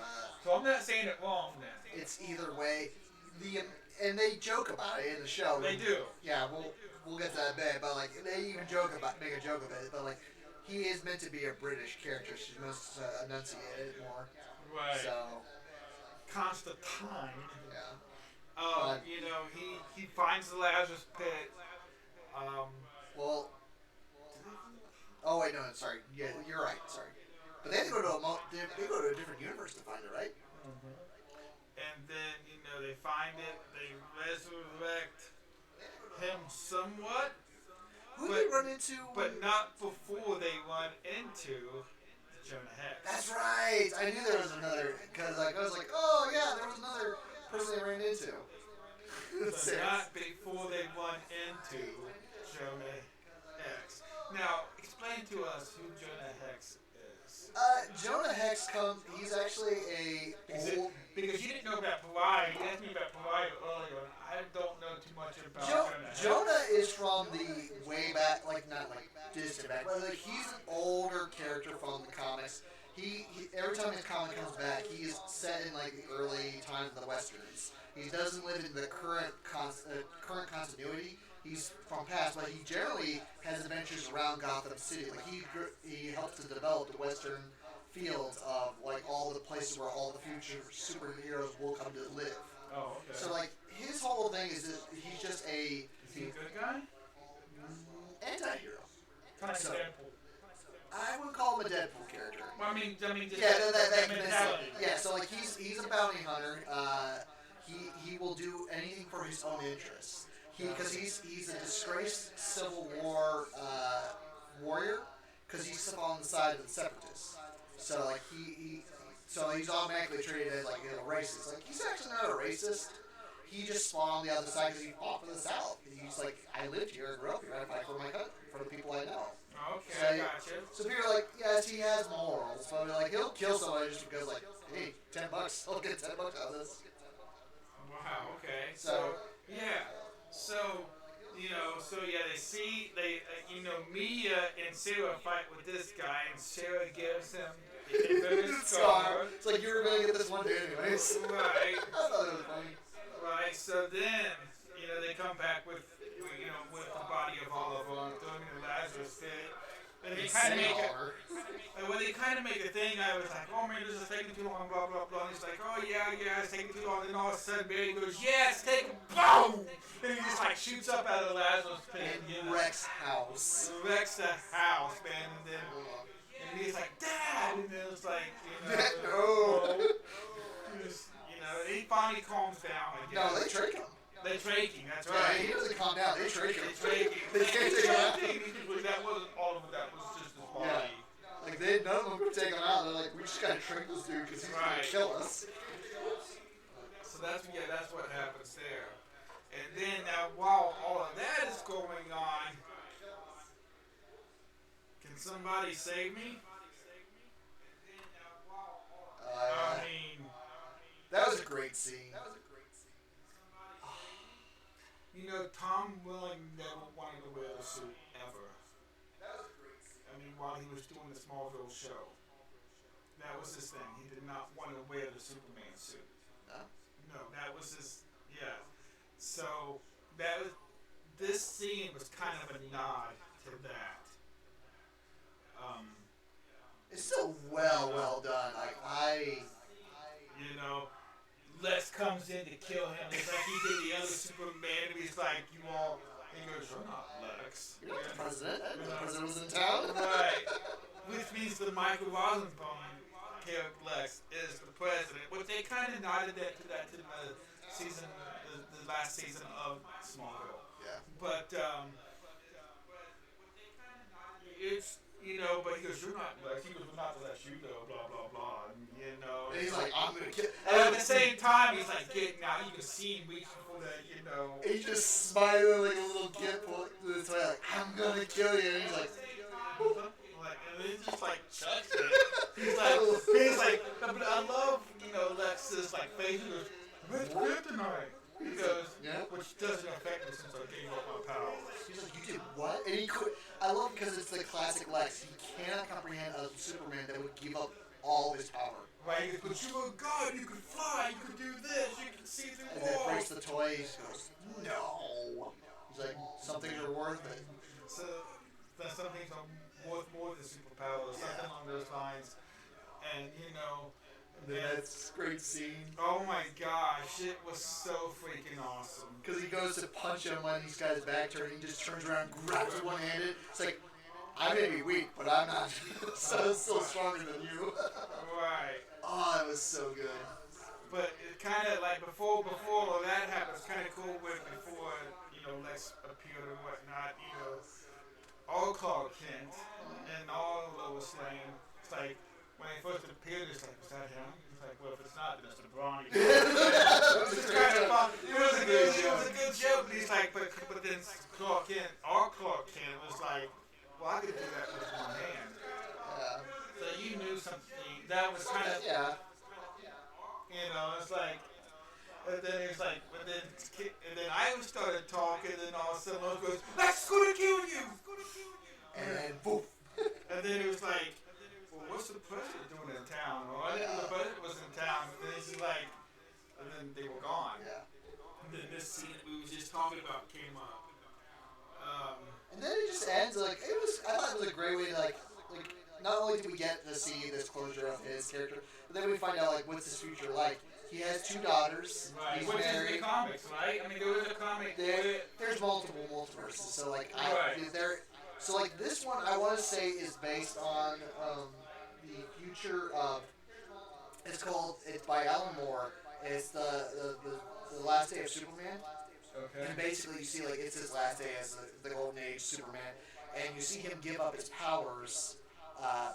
So I'm not saying it wrong then. It's either way. And they joke about it in the show. They do. Yeah, we'll get to that bit, but like they even make a joke of it. But like he is meant to be a British character. She's supposed to enunciate it more. Right. So. Constantine. Yeah. He finds the Lazarus pit. Well. Oh wait, no, sorry. Yeah, you're right. Sorry. But they have to go to they go to a different universe to find it, right? Mm-hmm. And then they find it. They resurrect him somewhat. Who did they run into? But not before they run into right. I knew there was another because like I was like, oh yeah, there was another person they ran into. So not before they run into Jonah Hex. Now, explain to us who Jonah Hex is. Jonah Hex comes. He's actually a old. Because you didn't know about Pariah. You asked me about Pariah earlier, and I don't know too much about Jonah Hex. Jonah is from the way back, like not like distant back, but like he's an older character from the comics. He every time his comic comes back, he's set in like the early times of the westerns. He doesn't live in the current continuity. He's from past, but he generally has adventures around Gotham City. Like he helps to develop the western fields of like all the places where all the future superheroes will come to live. Oh, okay. So like his whole thing is that he's just Is he a good guy? anti-hero. Kind of So- Deadpool. I would call him a Deadpool character. Well, I mean, just Yeah, that mentality. yeah. So like he's a bounty hunter. He will do anything for his own interests. Because he's a disgraced Civil War warrior. Because he's on the side of the Separatists. So like so he's automatically treated as like a racist. Like he's actually not a racist. He just spawned on the other side because he fought for the South. He's like, I lived here, I grew up here, I fight for my country, for the people I know. Okay, So, I gotcha. so people are like, yes, he has morals, but like he'll kill somebody just because like, hey, $10, I'll get $10 out of this. Wow. Okay. So Yeah. So they see Mia and Sarah fight with this guy, and Sarah gives him the infamous scar. It's like you were gonna get this one day anyways. Right. I thought it was funny. Right. So then they come back with the body of Oliver and throw him in the Lazarus pit. And they kind of make it. When they kind of make a thing, I was like, oh man, this is taking too long, blah blah blah. And he's like, oh yeah, it's taking too long. And all of a sudden, Barry goes, yeah, it's taking boom, and he just like shoots up out of the Lazarus pit. And Rex house. Wrecks the house, man. And he's like, Dad, and then it's like, No. he finally calms down. I No, guess. they trick him. They're traking, that's Yeah, right. he doesn't calm down. They trick him. They're traking. They can't take him out. That wasn't all of it, that was just his body. Yeah. Like none of them could take him out. They're like, we just gotta trick this dude because he's Right. gonna kill us. So that's what happens there. And then while all of that is going on, can somebody save me? I mean, That was a great scene. Tom Welling never wanted to wear the suit ever. I mean, while he was doing the Smallville show, that was his thing. He did not want to wear the Superman suit. No, that was his. Yeah. So this scene was kind of a nod to that. It's still well done. Like Lex comes in to kill him. It's like he did the other Superman, and he's like, "You all," he goes, "You're not Lex. You're not the president. I didn't know the president was in town. Right. Which means the Michael Rosenbaum character Lex is the president. Which they kind of nodded to the season, the last season of Smallville. Yeah. But it's but he goes, "You're not Lex." He goes, "We're not to let you go." Blah blah blah. And he's like, I'm gonna kill. And at the same time, he's like getting out. You can see him reaching for that. And he's just smiling like a little kid this way, like, I'm gonna kill you. And he's like, and he just like chucks it. He's like, but I love, Lex's like face. He goes, "Let's quit tonight." He goes, Yeah. which doesn't affect me since I gave up my powers. he's like, you did what? And he could. I love it because it's the classic Lex. He cannot comprehend a Superman that would give up all his power. Right? He goes, "But you were God. You could fly. You could do this. You could see through And then walls." breaks the toy. He just goes, no. He's like, some things are worth it. So that some things are worth more than superpowers, something along those lines. And That's a great scene. oh my gosh, it was so freaking awesome. Because he goes to punch him when he's got his back turned. He just turns around, grabs it one-handed. It's like, I may be weak, but I'm not so still stronger than you. Right. Oh, that was so good. But it kind of like before all that happened, it's kind of cool when before Lex appeared and whatnot. All Clark Kent and all Lois Lane. It's like when he first appeared, it's like, was that him? It's like, well, if it's not, then it's the Brawny. It's Kind of fun. it was a good It was joke. a good joke. And he's like, but then Clark Kent, our Clark Kent was like, well, I could do that with one hand. Yeah. So you knew something that was kind of, Yeah. it's like, and then it's like, and then I started talking, and then all of a sudden, Lois goes, "That's gonna kill you!" And then poof. And then it was like, well, what's the president doing in town? Well, I didn't know the president was in town. And then it's like, and then they were gone. Yeah. And then this scene that we was just talking about came up. And then it just ends like it was. I thought it was a great way to like. Not only do we get to see this closure of his character, but then we find out like what's his future like. He has 2 daughters. Right. He's Which is the married. comics, right? I mean, there was a comic. There's multiple multiverses. So like Right. so like this one I want to say is based on the future of. It's by Alan Moore. It's the last day of Superman. Okay. And basically, you see, like, it's his last day as the Golden Age Superman, and you see him give up his powers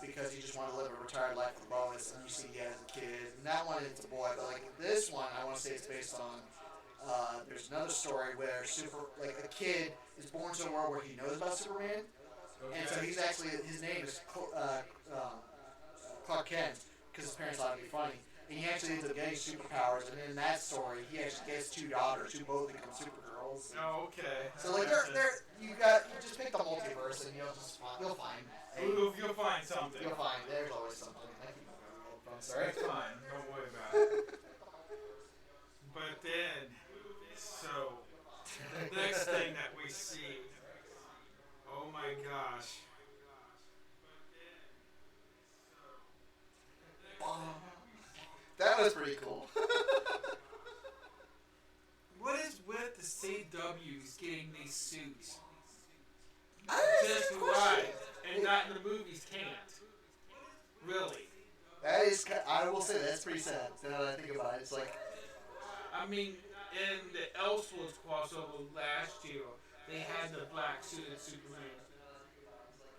because he just wanted to live a retired life with Lois, and you see he has a kid. And that one, it's a boy, but, like, this one, I want to say it's based on, there's another story where a kid is born to a world where he knows about Superman, and so he's actually, his name is Clark Kent, because his parents thought it'd be funny. And he actually ends up getting superpowers, and in that story, he actually gets 2 daughters who both become Supergirls. Oh, okay. So like you just pick the multiverse and you'll find You'll find something. you'll find there's always something. I keep my headphones, sorry. It's fine. Don't worry about it. But then, so the next thing that we see, oh my gosh. That was pretty cool. What is with the CWs getting these suits That's just a good question. right, and not in the movies can't? Really? That is, I will say that's pretty sad. Now that I think about it, it's like I mean, in the Elseworlds crossover last year, they had the black suited Superman.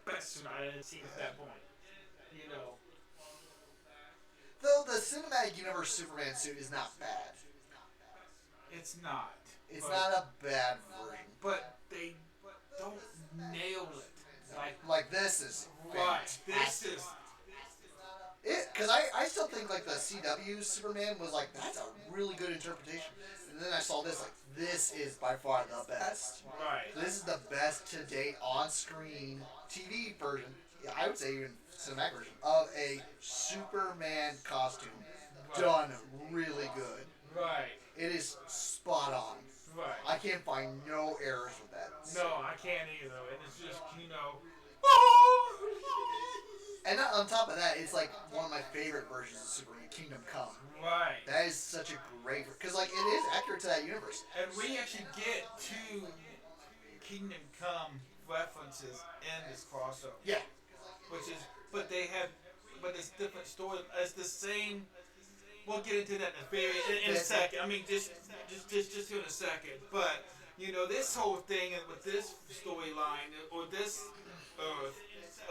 Best suit I had seen at that point. You know. though the cinematic universe Superman suit is not bad. It's not. It's but, not a bad version. But they don't nail it. Like this is Right. This fantastic. is. Because I still think like the CW Superman was like that's a really good interpretation, and then I saw this like this is by far the best. Right. This is the best to date on screen TV version. Yeah, I would say even cinematic version of a Superman costume done really good. Right. It is spot on. Right. I can't find no errors with that. No, I can't either. And it's just, And on top of that, it's like one of my favorite versions of Superman, Kingdom Come. Right. That is such a great because like it is accurate to that universe. And we actually get 2 Kingdom Come references in this crossover. Yeah. Which is, but it's different story. It's the same. We'll get into that in a second. I mean, just here in a second. But this whole thing with this storyline or this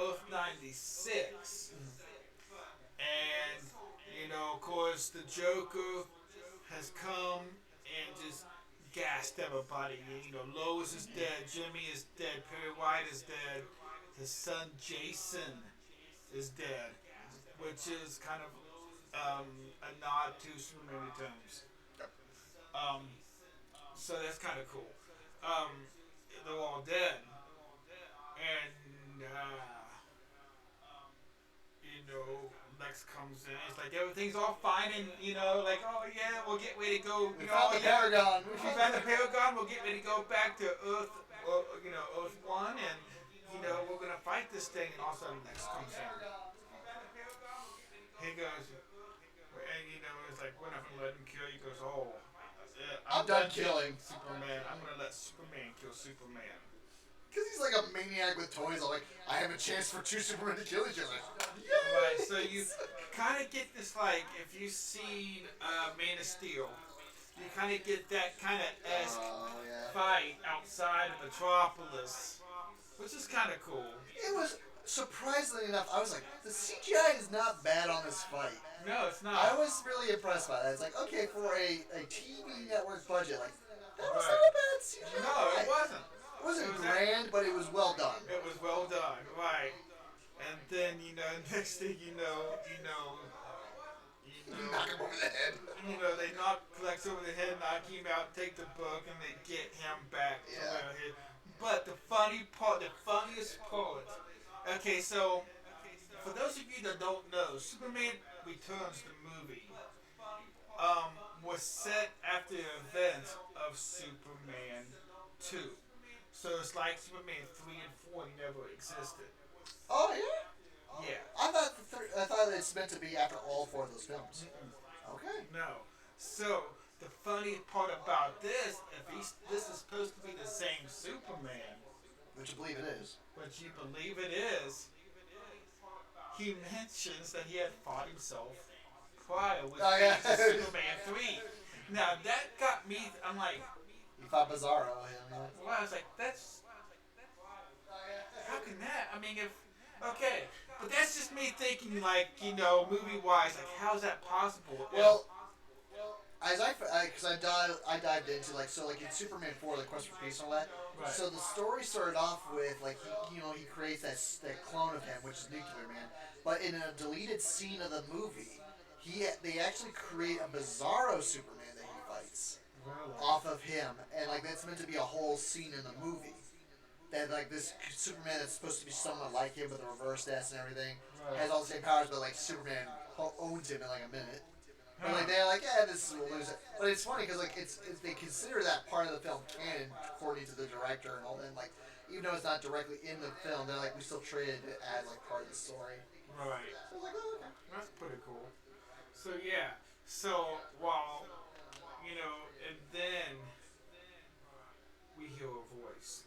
Earth 96, and of course, the Joker has come and just gassed everybody. Lois is dead, Jimmy is dead, Perry White is dead, his son Jason is dead, which is kind of a nod to Superman Returns. So that's kind of cool. They're all dead, and Lex comes in. It's like everything's all fine, and like, oh yeah, we'll get ready to go. We found the Paragon. We found the Paragon. We'll get ready to go back to Earth, Earth 1, and we're gonna fight this thing. And all of a sudden, Lex comes in. He goes, and it's like we're not gonna let him kill you. He goes, oh, I'm done killing. Superman. I'm gonna let Superman kill Superman. Because he's like a maniac with toys. I'm like, I have a chance for 2 Supermen to kill each other. Right, so you kind of get this, like, if you've seen Man of Steel, you kind of get that kind of esque Yeah. fight outside of Metropolis, which is kind of cool. It was surprisingly enough, I was like, the CGI is not bad on this fight. No, it's not. I was really impressed by that. It's like, okay, for a TV network budget, like, that was Right. not a bad CGI No, fight. it wasn't. It wasn't It was grand, but it was well done. It was well done, right? And then next thing Knock him over the head. they knock Lex over the head, knock him out, take the book, and they get him back to Yeah. where he. But the funniest part. Okay, so for those of you that don't know, Superman Returns, the movie, was set after the events of Superman 2. So it's like Superman 3 and 4 never existed. Oh yeah. Yeah. I thought it's meant to be after all four of those films. Okay. No. So the funny part about this, this is supposed to be the same Superman, Which you believe it is. but you believe it is, he mentions that he had fought himself prior with Oh, yeah. Superman 3. Now that got me, I'm like, You thought Bizarro. Yeah. well, I was like, how can that? I mean, okay, but that's just me thinking, like, movie-wise, like, how's that possible? Well, as I dived into like in Superman 4, the Quest for Peace and all that. Right. So the story started off with like he creates that clone of him, which is Nuclear Man. But in a deleted scene of the movie, they actually create a Bizarro Superman that he fights off of him, and like that's meant to be a whole scene in the movie. That like this Superman that's supposed to be somewhat like him with a reverse death and everything has all the same powers, but like Superman owns him in like a minute. But like they're like, yeah, this will lose it. But it's funny because like it's they consider that part of the film canon according to the director and all that. And, like even though it's not directly in the film, they're like we still treated it as like part of the story. Right. So I was like, oh, okay. That's pretty cool. So yeah. So while and then we hear a voice.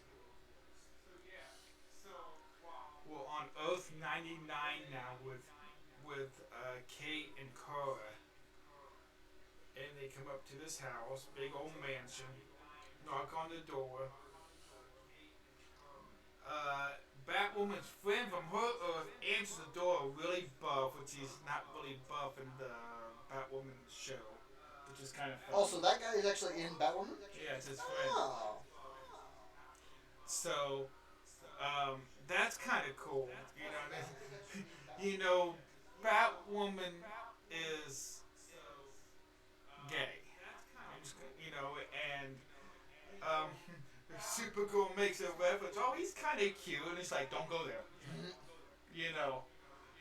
Well, on Oath 99 now with Kate and Cora, and they come up to this house, big old mansion, knock on the door. Batwoman's friend from her Earth answers the door, really buff, which he's not really buff in the Batwoman show, which is kind of funny. Also, that guy is actually in Batwoman. Yeah, it's his friend. Oh. So, that's kind of cool. Batwoman is gay. And Supergirl makes a reference. Oh, he's kind of cute, and it's like, don't go there.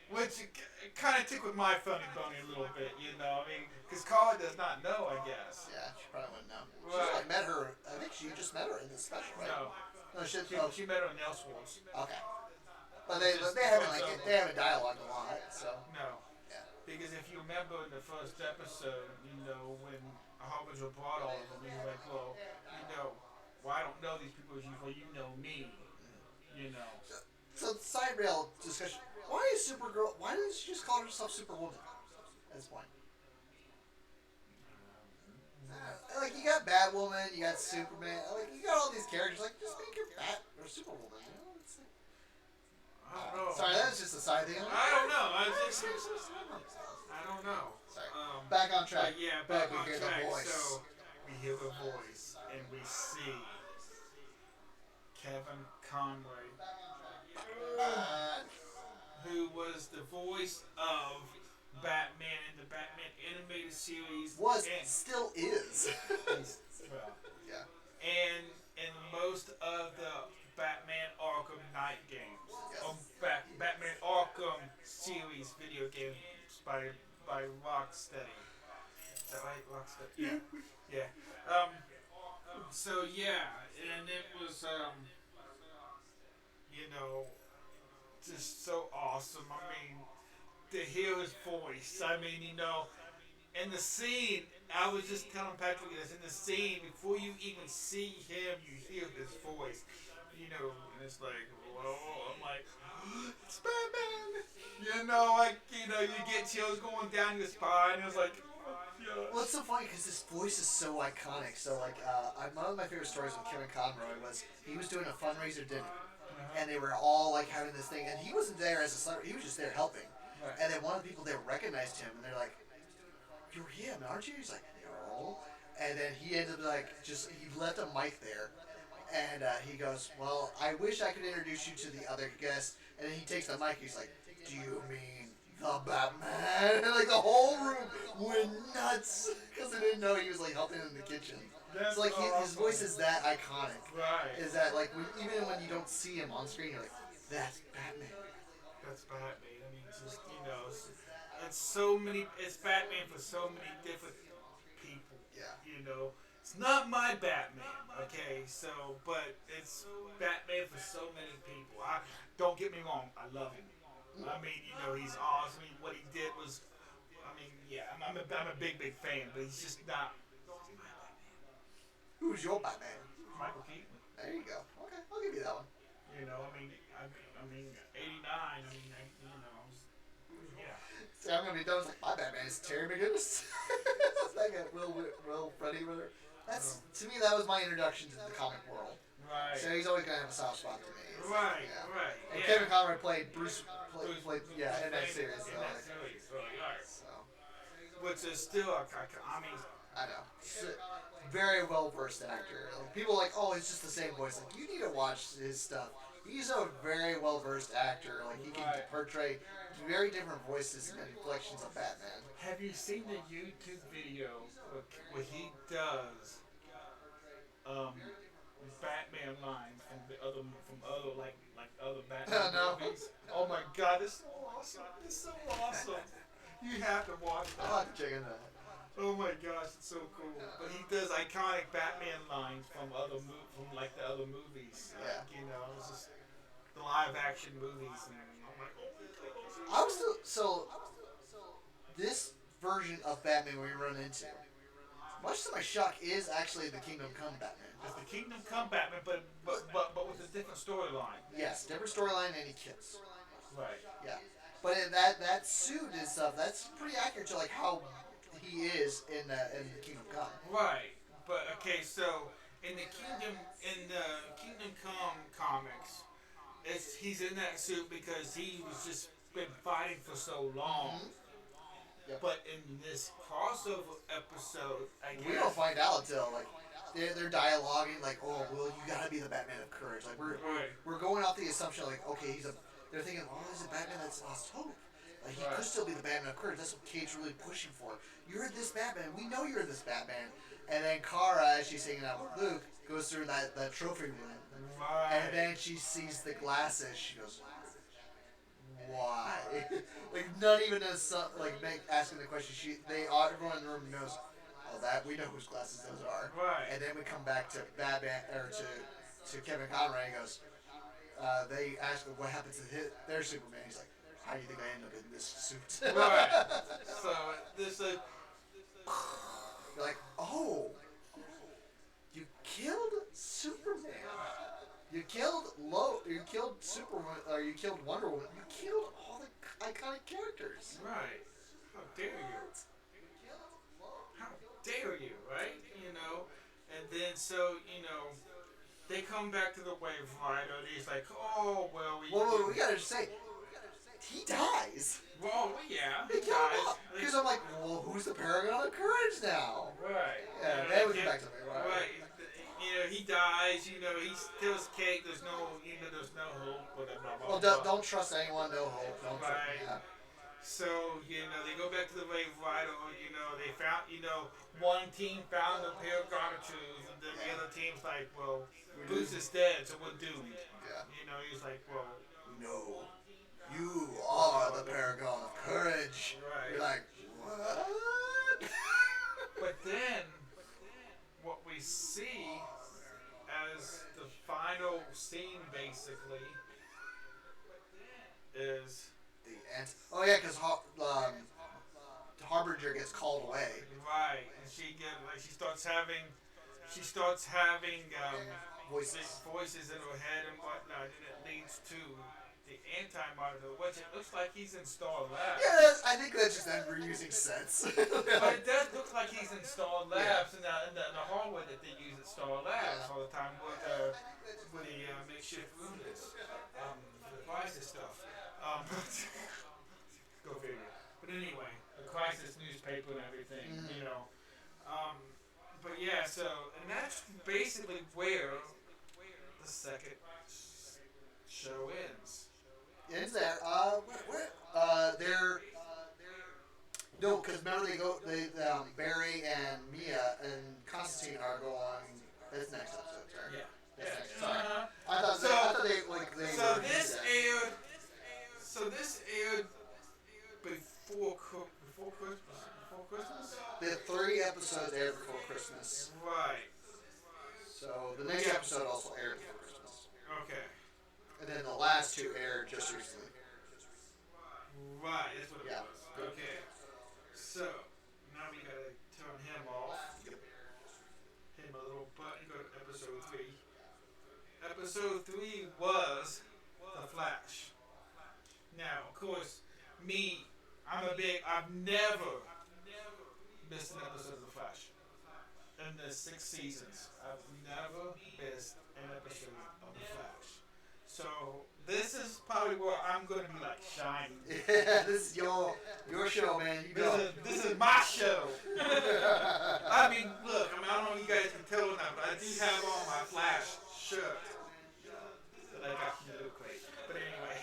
Which kind of tickled my funny bone a little bit. Because Carla does not know, I guess. Yeah, she probably wouldn't know. Right. She met her. I think she just met her in this special, right? No, No, she met her in Elseworlds. Okay. But they haven't dialogued a lot, so No. yeah. Because if you remember in the first episode, when Harbinger brought all of them, he was like, well, I don't know these people as you know me. So side rail discussion. Why is Supergirl? Why doesn't she just call herself Superwoman at this point? Like you got Batwoman, you got Superman, like you got all these characters. Like just make her Bat or Superwoman. It's like, I don't know. sorry, that's just a side thing. I don't know. I don't know. Sorry. Back Back on track. Yeah, Back back on we hear track. the voice. So we hear the voice and we see Kevin Conroy, who was the voice of Batman in the Batman animated series. Still is. Well, Yeah. and in most of the Batman Arkham Knight games, Yes. Batman Arkham series video games by Rocksteady. Is that right, Rocksteady? Yeah. So yeah, and it was just so awesome. I mean, to hear his voice. I mean, in the scene, I was just telling Patrick this, in the scene, before you even see him, you hear his voice. And it's like, whoa, I'm like, it's Batman! You get chills going down your spine, and it's like, yeah. Well, it's so funny because this voice is so iconic. So, like, one of my favorite stories with Kevin Conroy was he was doing a fundraiser dinner, and they were all like having this thing, and he wasn't there as a celebrity. He was just there helping. Right. And then one of the people there recognized him, and they're like, "You're him, aren't you?" He's like, "No." And then he ended up like just he left a mic there, and he goes, "Well, I wish I could introduce you to the other guests." And then he takes the mic. He's like, "Do you mean the Batman?" And like the whole room went nuts because they didn't know he was like helping in the kitchen. That's It's like his awesome. voice is that iconic. Right. Is that like even when you don't see him on screen, you're like, "That's Batman." That's Batman. I mean, just it's so many. It's Batman for so many different people. Yeah. It's not my Batman. Okay, so but it's Batman for so many people. I don't get me wrong. I love him. I mean, he's awesome. What he did was, I mean, yeah, I'm a big fan, but he's just not my Batman. Who's your Batman? Michael Keaton. There you go. Okay, I'll give you that one. I mean, '89. I mean, yeah. See, I'm gonna be done. It's like my Batman is Terry McGinnis. It's like a Will Freddy. That's to me that was my introduction to the comic world. Right. So he's always gonna have a soft spot to me. Right. Yeah. Right. And Yeah. Kevin Conroy played Bruce. Played in that In series. that series, right. So Which is still, I mean, I know. Very well versed actor. Like, people are like, oh, it's just the same voice. Like you need to watch his stuff. He's a very well versed actor. Like he can Right. portray very different voices and inflections of Batman. have you seen the YouTube video where he does um, Batman lines from other like other Batman No. movies? Oh my God, it's so awesome! It's so awesome. You have to watch I'll that. have to check into that. Oh my gosh, it's so cool. But he does iconic Batman lines from from like the other movies. Yeah. It's just the live action movies, and I'm like, oh my gosh. I was still, this version of Batman we run into, much to my shock, is actually the Kingdom Come Batman. It's the Kingdom Come Batman, but with a different storyline. Yes, different storyline and he kills. Right. Yeah, but in that suit and stuff, that's pretty accurate to like how he is in the Kingdom Come. Right. But okay, so in the Kingdom Come comics, he's in that suit because he was just been fighting for so long. Yep. But in this crossover episode, I guess We don't find out until like they're dialoguing like, oh well, you gotta be the Batman of courage. Like Right. we're going off the assumption like, okay, they're thinking, oh, he's a Batman that's lost hope. Like he could still be the Batman of courage. That's what Kate's really pushing for. You're this Batman. We know you're this Batman. And then Kara, as she's hanging out with Luke, goes through that trophy room. Right. And then she sees the glasses. She goes, why? Like not even as asking the question. Everyone in the room knows. Oh, that we know whose glasses those are. Right. And then we come back to Batman or to Kevin Conroy and goes. They ask him what happened to their Superman. He's like, how do you think I end up in this suit? Right. So this You're like, oh, you killed Superman. You killed You killed Superman. Or you killed Wonder Woman. You killed all the iconic characters. right. How dare you? How dare you? Right? And then they come back to the wave rider. And he's like, oh well, Well, we gotta say, he dies. Well, yeah, He he killed him dies. off. Because I'm like, well, who's the Paragon of Courage now? Right. Yeah, then we come back to the wave rider. Right. He dies. He kills Kate. There's no hope. Blah, blah, blah, Well, blah. don't trust anyone. No hope. Don't trust. Right. Yeah. So, they go back to the wave rider. They found, one team found a pair of garter shoes, and then the other team's like, well, Bruce is dead, so we're doomed. Yeah. He's like, well, No, you are the Paragon of Courage. Right. You're like, what? but then, what we see as the final scene, basically, is Oh yeah, because Harbinger gets called away. right, and she starts having Voices. voices in her head and whatnot, and it leads to the anti-monitor, which it looks like he's installed labs. Yeah, I think that's just them reusing sets. But it does look like he's installed labs in the hallway that they use installed labs all the time where the makeshift room is for the crisis stuff. Go figure. But anyway, the crisis newspaper and everything, you know. But yeah, so and that's basically where the second show ends. Ends there. They're no, because remember Barry and Mia and Constantine are going. That's next episode, sorry. Yeah. That's Yeah. next. Sorry. Uh-huh. I thought they So were this that. aired. So this aired before Christmas. Before Christmas. The 3 episodes aired before Christmas. Right. So the next episode also aired before Christmas. Okay. And then the last 2 aired just recently. Right. That's what it Yeah. was. Okay. So now we gotta turn him off. Hit him a little button. Go to episode 3. Episode 3 was The Flash. Now, of course, I've never missed an episode of The Flash. In the 6 seasons, I've never missed an episode of The Flash. So, this is probably where I'm going to be like shining. Yeah, this is your show, man. You go. This is my show. I mean, look, I don't know if you guys can tell or not, but I do have on my Flash shirt that I got from the crate. But anyway,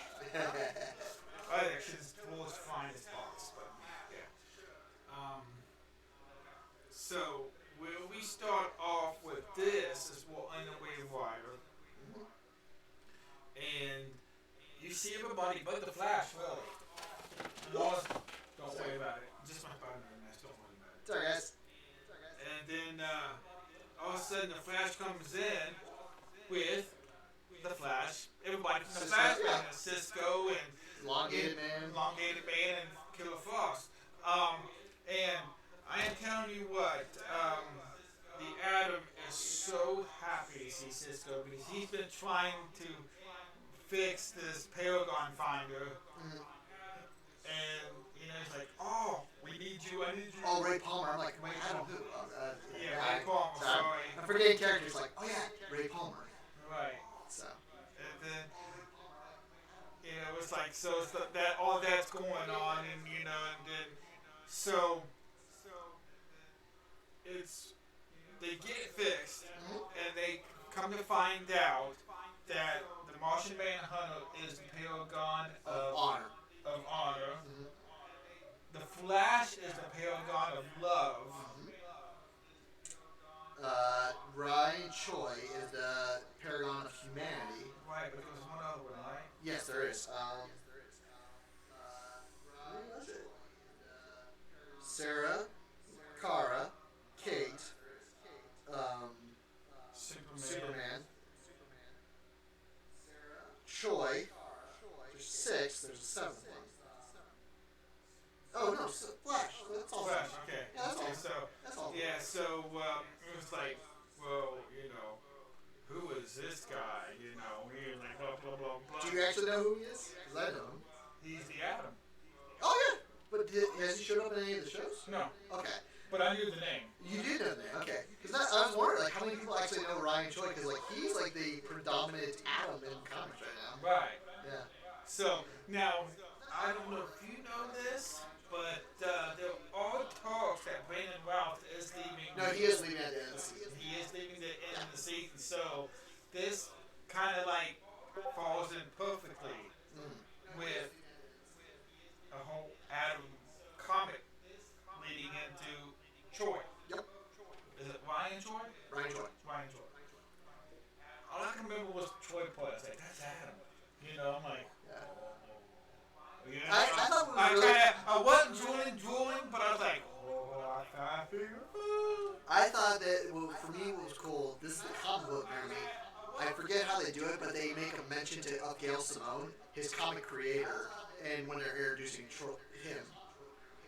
I actually it's the world's finest box. But yeah. So where we start off with this is we're on the Wave Rider, and you see everybody but the Flash, really. And all, don't worry about it. Just my partner in this. Don't worry about it. Sorry, guys. And then all of a sudden the Flash comes in with the Flash. Everybody from the Cisco, Flash, yeah. Cisco and Elongated Man. and Killer Frost. And I am telling you what, the Atom is so happy to see Cisco because he's been trying to fix this Paragon Finder. And, you know, he's like, oh, we need you, I need you. Oh, Ray Palmer. I'm like, wait, I don't know who. Yeah, Ray Palmer, sorry. I'm forgetting characters. Like, oh yeah, Ray Palmer. Right. So. And then, you know, it's like, so it's that all that's going on, and, you know, and then, so, it's, they get it fixed, and they come to find out that the Martian Manhunter is the Paragon Of honor. Of honor. The Flash is the Paragon of love. Ryan Choi is the Paragon of Humanity. Right, but there's one other one, right? Yes, there is. Who was it? Sarah, Kara, Kate, Superman, Choi. There's 6. There's a 7th one. Oh no, Flash. That's all. Flash, okay. Yeah, that's Okay, all. so, That's all. yeah, so it was like, well, you know, who is this guy? You know, he's like blah blah blah blah. Do you actually know who he is? Because I know him. He's the Atom. Oh yeah. But has he showed up in any of the shows? No, Okay. but I knew the name. You did know that. Okay. Because I was wondering, like, how many people actually know Ryan Choi? Because like he's like the predominant Atom in comics right now. Right. Yeah. So now I don't know if you know this, but there are talks that Brandon Routh is leaving. No, he is leaving at the end of the season. He is leaving the end of the season, so this kind of like falls in perfectly with a whole Atom comic leading into Choi. Yep. Is it Ryan Choi? Ryan Choi. Ryan Choi. All I can remember was Choi part. I was like, that's Atom. You know, I'm like, Yeah. you know, I thought it was really. I wasn't drooling, but I was like, oh, I figure. I thought that for me what was cool. This is the comic book near me. I forget how they do it, but they make a mention of Gail Simone, his comic creator, and when they're introducing him.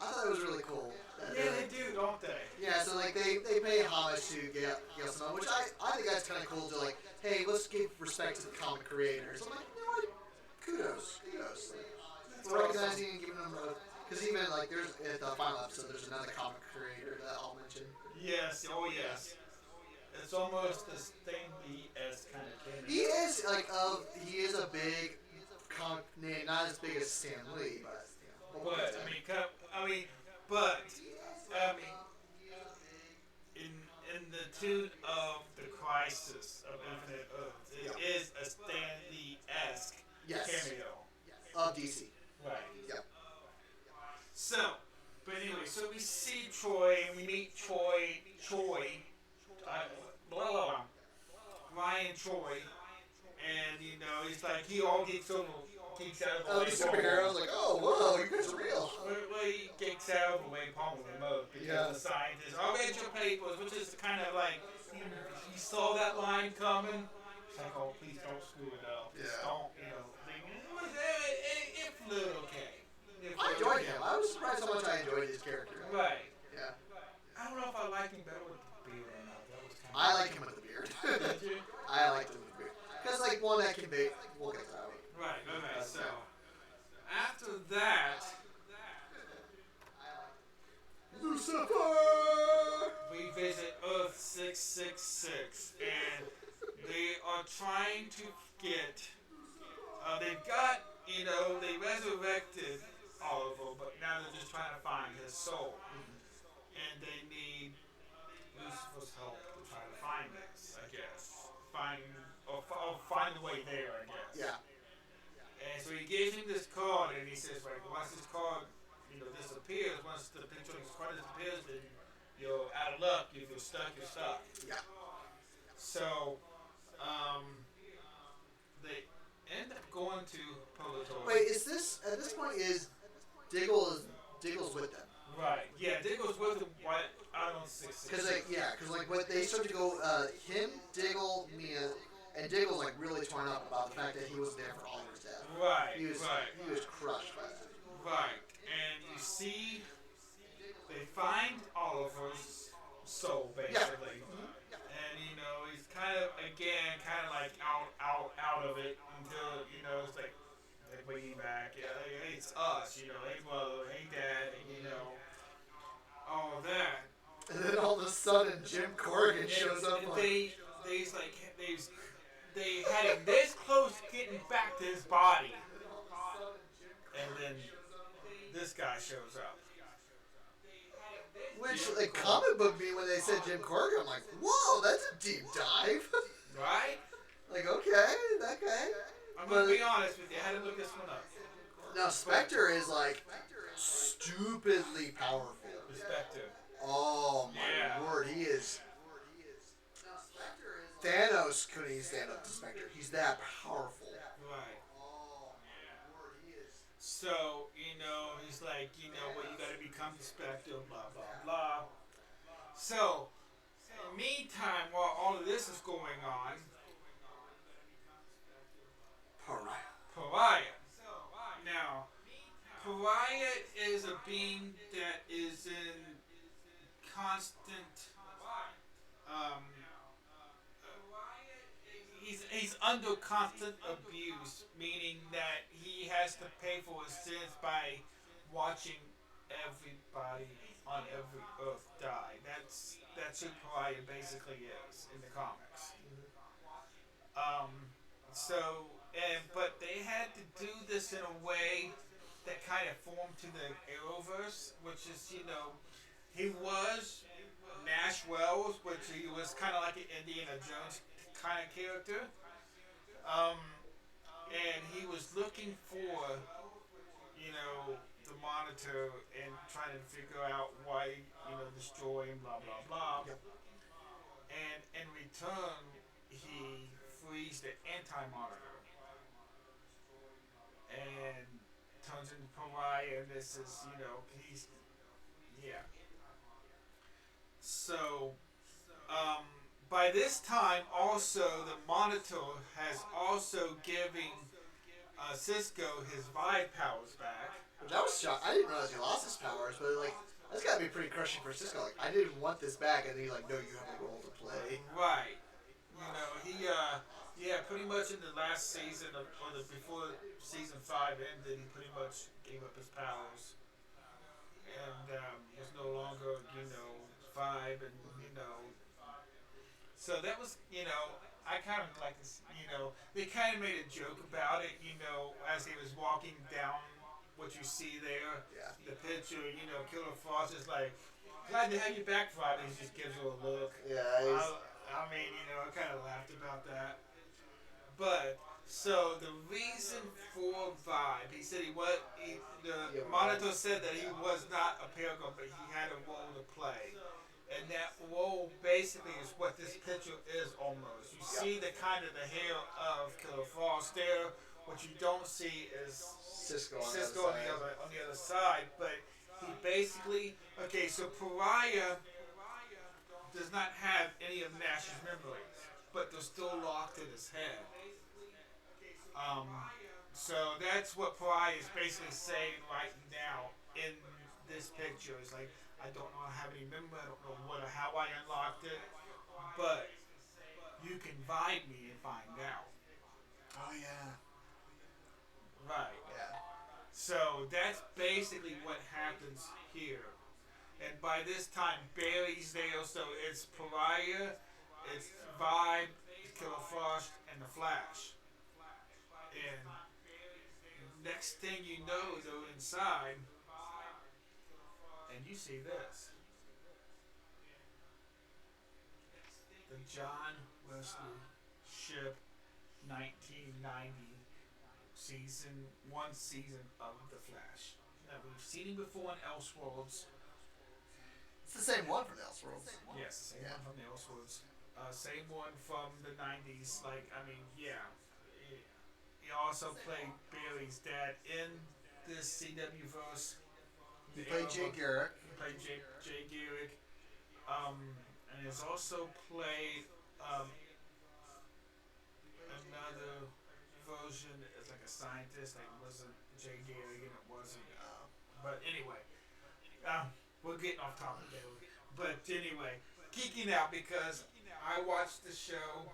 I thought it was really cool. Yeah, they do, don't they? Yeah, so like they pay homage to Gail Simone, which I think that's kind of cool to like, hey, let's give respect to the comic creators. I'm like, you know what? kudos. That's For awesome. recognizing and giving them a. Because even like there's at the final episode, there's another comic creator that I'll mention. Yes, oh yes. It's almost a Stan Lee as kind of He cameo. is he is a big comic name, not as big as Stan Lee, but we'll get But to I him. mean, but I mean, in in the tune of the crisis of Infinite Earths, it Yep. is a Stan Lee esque Yes. cameo. Of DC. Right. Yep. So, but anyway, so we see Troy and we meet uh, blah, blah, blah, Ryan Troy, and he's like he all geeks out of the Oh, way. the superhero. I was like, oh, whoa, you guys are real. Well, he geeks out of the way, Paul remote because Yeah. the scientist. I'll get your papers, which is kind of like he saw that line coming. It's like, oh, please don't screw it up. Just Yeah. don't, it flew okay. I enjoyed him. I was surprised how much I enjoyed his character. Right. Yeah. I don't know if I like him better with the beard or not. That was kind of. I like him with the beard. Did you? I liked him with the beard. Because, like, one that can be. We'll get to that one. Right. Okay. So after that, Lucifer! we visit Earth 666, and they are trying to get. They've got, they resurrected Oliver, but now they're just trying to find his soul, and they need Lucifer's help to try to find this. I guess find a way there. I guess. Yeah. And so he gives him this card, and he says, like, once this card, disappears, once the picture of this card disappears, then you're out of luck. If you're stuck, you're stuck. Yeah. So, they end up going to Purgatory. Wait, is this. At this point, Diggle's with them? Right. Yeah, Diggle's with him right out on 666. Because, like, when they start to go, him, Diggle, Mia, and Diggle's, like, really torn up about the fact that he was there for Oliver's death. Right, He was crushed by that. right. And you see, they find Oliver's soul, basically. And, he's kind of like out of it until, it's like, they bring him back. Yeah, hey, it's us, hey, brother, hey, dad, and, all of that. And then all of a sudden, Jim Corrigan shows up. And Like, they had him this close to getting back to his body, and then this guy shows up. which, like, comic book me when they said Jim Corrigan. I'm like, whoa, that's a deep dive. Right? Like, okay. I'm gonna be honest with you. I had to look this one up. Now, Spectre is, like, stupidly powerful. Perspective. Oh, my Yeah. word, he is. Thanos couldn't even stand up to Spectre. He's that powerful. Right. So, he's like, well, you gotta become perspective, blah, blah, blah. So, meantime, while all of this is going on, Pariah. Now, Pariah is a being that is in constant, he's under constant abuse, meaning that he has to pay for his sins by watching everybody on every Earth die. That's who Pariah basically is in the comics. But they had to do this in a way that kind of formed to the Arrowverse, which is, he was Nash Wells, which he was kind of like an Indiana Jones kind of character. And he was looking for, the Monitor and trying to figure out why, destroy and blah, blah, blah. Yep. And in return, he frees the Anti-Monitor and turns into Pariah, and this is, he's, yeah. So, by this time, also, the Monitor has also giving Cisco his Vibe powers back. That was shock. I didn't realize he lost his powers, but, like, that's gotta be pretty crushing for Cisco. Like, I didn't want this back, and he's like, no, you have a role to play. Right. Yeah, pretty much in the last season of, or the before season five ended, he pretty much gave up his powers, and was no longer, five, and so that was, I kind of like this, they kind of made a joke about it, as he was walking down what you see there, Yeah. the picture, Killer Frost is like, glad to have you back, Friday. He just gives her a look. Yeah. I mean, I kind of laughed about that. But so the reason for Vibe, he said the Yeah, monitor said that he was not a paragon, but he had a role to play. And that role basically is what this picture is almost. You Yep. see the kind of the hair of Killer Frost there. What you don't see is Cisco on the other Cisco side. on the other side. But he basically, okay, so Pariah does not have any of Nash's memories, but they're still locked in his head. Um, so that's what Pariah is basically saying right now in this picture. It's like, I don't know how many memories, I don't know what or how I unlocked it, but you can vibe me and find out. Oh yeah. Right. Yeah. So that's basically what happens here. And by this time, Bailey's there, so it's Pariah, it's Vibe, it's Killer Frost, and the Flash. And next thing you know, they're inside, and you see this: the John Wesley Ship 1990 season of the Flash. Now we've seen him before in Elseworlds. It's the same one from Elseworlds. Yes, same Yeah. one from the Elseworlds. Same one from the 90s. Like, I mean, yeah. He also played Bailey's dad in this CW verse. He played Jay Garrick. He played Jay Garrick. And he's also played another version as like a scientist. Like, it wasn't Jay Garrick and it wasn't. But anyway, we're getting off topic there. But anyway, geeking out because I watched the show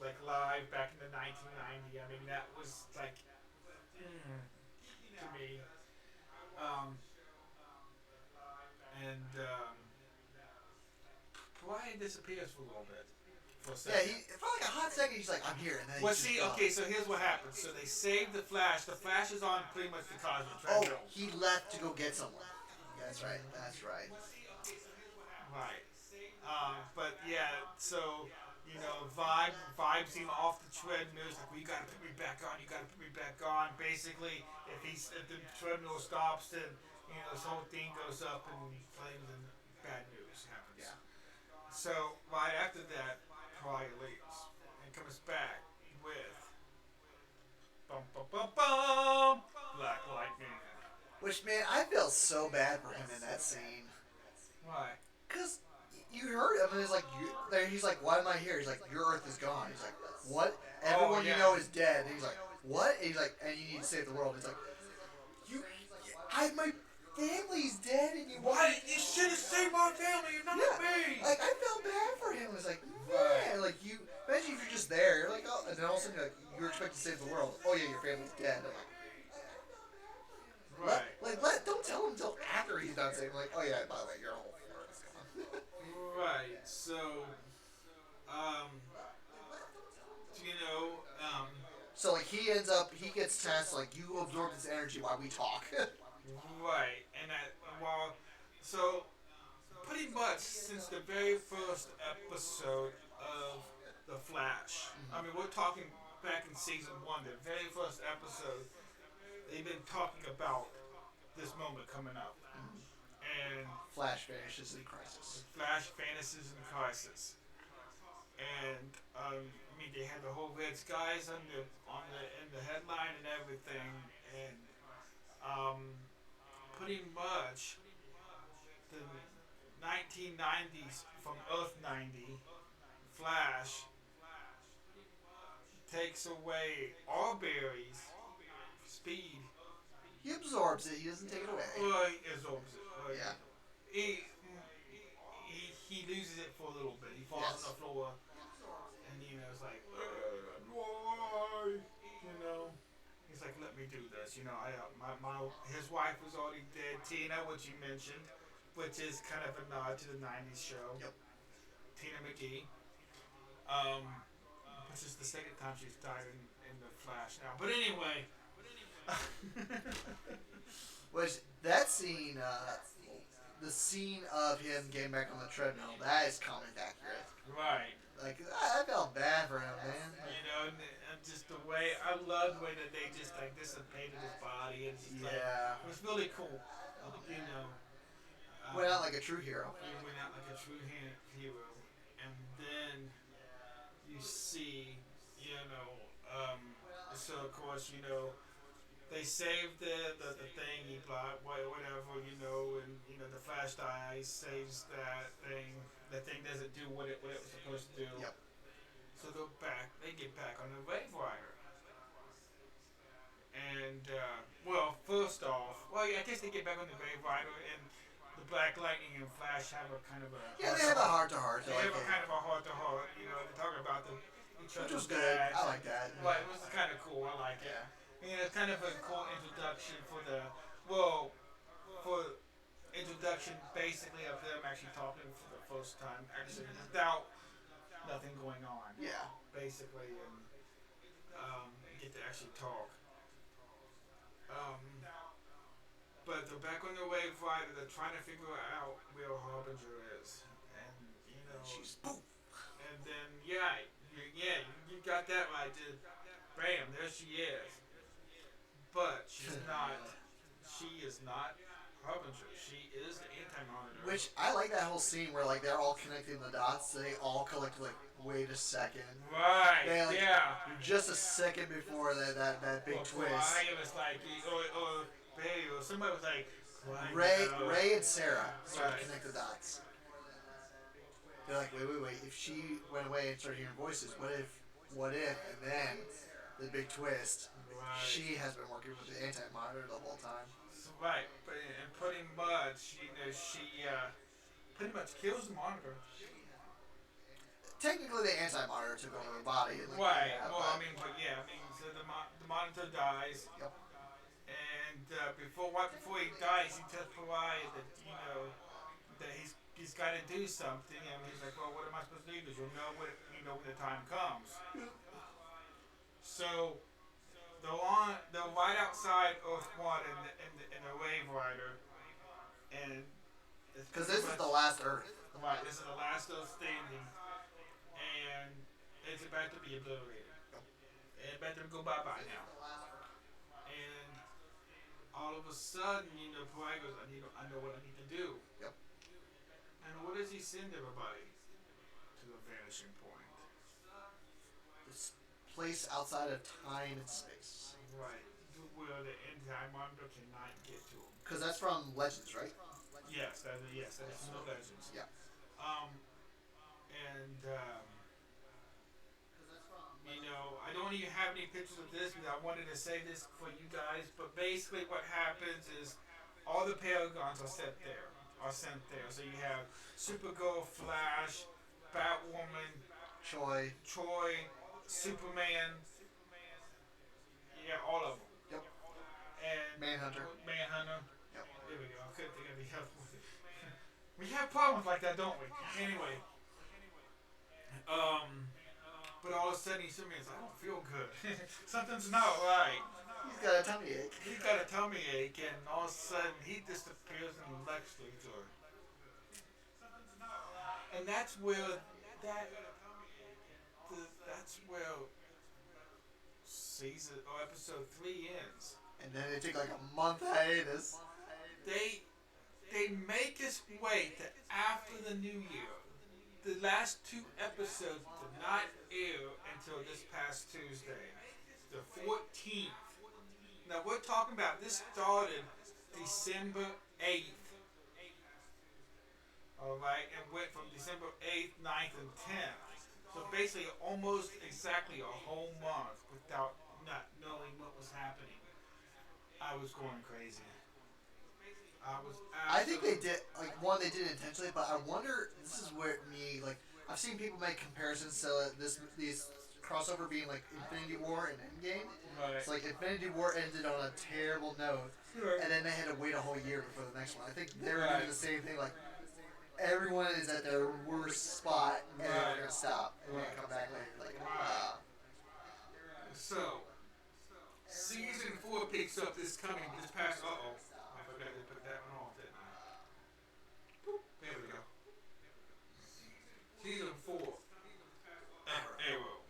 like live back in the 1990. I mean, that was like to me. Um, and Brian disappears for a little bit. For a Yeah, second. for like a hot second, he's like, "I'm here," and then Well, he's see, just gone. okay, so here's what happens. So they save the Flash. The Flash is on pretty much the cosmic Oh, treadmill. he left to go get someone. That's right. That's right. Right. But yeah, so vibes him off the treadmill. It's like, well, you gotta put me back on. You gotta put me back on. Basically, if the treadmill stops, then this whole thing goes up in flames and bad news happens. Yeah. So right after that, Pariah leaves and comes back with bum bum bum bum Black Lightning. Which, man, I felt so bad for him in that scene. Why? Because you heard him, and he's like, he's like, "Why am I here?" He's like, "Your Earth is gone." He's like, "What? Everyone yeah. you know is dead." And he's like, "What?" And he's like, "And you need to save the world." And he's like, my family's dead, and you Why? You should have saved my family and not me. Like, I felt bad for him. It was like, man, like, you, imagine if you're just there, you're like, oh, and then all of a sudden, like, you're expected to save the world. Oh, yeah, your family's dead. I'm like, don't tell him until after he's done saying, like, oh, yeah, by the way, your whole world is gone. Right. So, um, So, like, he gets tasked, like, you absorb this energy while we talk. right, and so pretty much since the very first episode of The Flash, I mean, we're talking back in season 1, the very first episode, they've been talking about this moment coming up. And Flash vanishes in crisis. Flash vanishes in crisis. And I mean, they had the whole red skies in the headline and everything, and pretty much the 1990s from Earth 90, Flash takes away all berries, speed. He absorbs it. He doesn't take it away. Well, he absorbs it. Well, Yeah. He loses it for a little bit. He falls Yes. on the floor, and it's like, like, let me do this. You know, his wife was already dead. Tina, which you mentioned, which is kind of a nod to the '90s show. Yep. Tina McGee, um, which is the second time she's died in the Flash now. But anyway, Which that scene, the scene of him getting back on the treadmill, that is comic accurate. right. Like I felt bad for him, man. You know, and just the way I love the way that they just like dissipated his body, and just like Yeah. it was really cool. You know, Went out like a true hero. he went out like a true hero, and then you see, you know, so of course you know they saved the thing he blocked, whatever, you know, and you know the Flash dies, saves that thing. The thing doesn't do what it was supposed to do. Yep. So they get back on the Wave Rider. And, well, first off, well, yeah, I guess they get back on the Wave Rider, and the Black Lightning and Flash have a kind of a. Yeah, they have a heart to heart. They have a kind of a heart to heart, you know, they talk about each Which other's was good. dads. I like that. Right, it was kind of cool. I like it. Yeah. You know, it's kind of a cool introduction well, for introduction basically of them actually talking for the first time, actually without nothing going on. Yeah. Basically, and get to actually talk. Um, but they're back on their Wave Rider. They're trying to figure out where Harbinger is, and you know, She's poof. and then you got that right. Dude. Bam, there she is. But she's not. She is not Harbinger. She is the Anti-Monitor. Which I like that whole scene where like they're all connecting the dots. They all collect like, wait a second. Right. They, like, yeah. Just a second before that big twist. It was like, or babe, or somebody was like, Ray and Sarah started Right. to connect the dots. They're like, wait. If she went away and started hearing voices, what if, and then the big twist, Right. she has been working with the Anti-Monitor the whole time. Right, and pretty much, you know, she pretty much kills the Monitor. Technically, the Anti-Monitor took over her body. And, like, Right. yeah, Well, but- so the Monitor dies. Yep. And right before he dies, he tells Pariah that that he's got to do something, and he's like, well, what am I supposed to do? Because you'll know when the time comes. So they're right outside Earth One in the Wave Rider, and Because this is the last Earth. right. This is the last Earth standing, and it's about to be obliterated. It's about to go bye now. And all of a sudden, Pariah goes, I know what I need to do. Yep. And what does he send everybody? To the vanishing point. This place outside of time and space. Right. Where the Anti-Monitor cannot get to him. Because that's from Legends, right? Yes, that is no legends. Yeah. I don't even have any pictures of this because I wanted to say this for you guys, but basically what happens is all the Paragons are sent there. So you have Supergirl, Flash, Batwoman, Troy. Superman. Yeah, all of them. Yep. And Manhunter. Yep. There we go. I couldn't think of the other one. We have problems like that, don't we? Anyway. But all of a sudden Superman's like, I don't feel good. Something's not right. He's got a tummy ache. He's got a tummy ache, and all of a sudden he disappears in Lex Luthor. And that's where season or episode 3 ends. And then they take like a month hiatus. They make us wait to after the new year. The last 2 episodes did not air until this past Tuesday, the 14th. Now we're talking about this started December 8th. Alright, and went from December 8th, 9th, and 10th. So basically almost exactly a whole month without not knowing what was happening. I was going crazy. I think they did, they did it intentionally, but I wonder, this is where I've seen people make comparisons to these crossover being like Infinity War and Endgame. Right. It's like Infinity War ended on a terrible note, Right. and then they had to wait a whole year before the next one. I think they were Right. doing the same thing. Like everyone is at their worst spot, and Right. they're gonna stop and Right. then come back later. Like, Right. So, season 4 picks up this past. I forgot to put that one off, didn't I? Boop. There we go. Season 4. Arrow.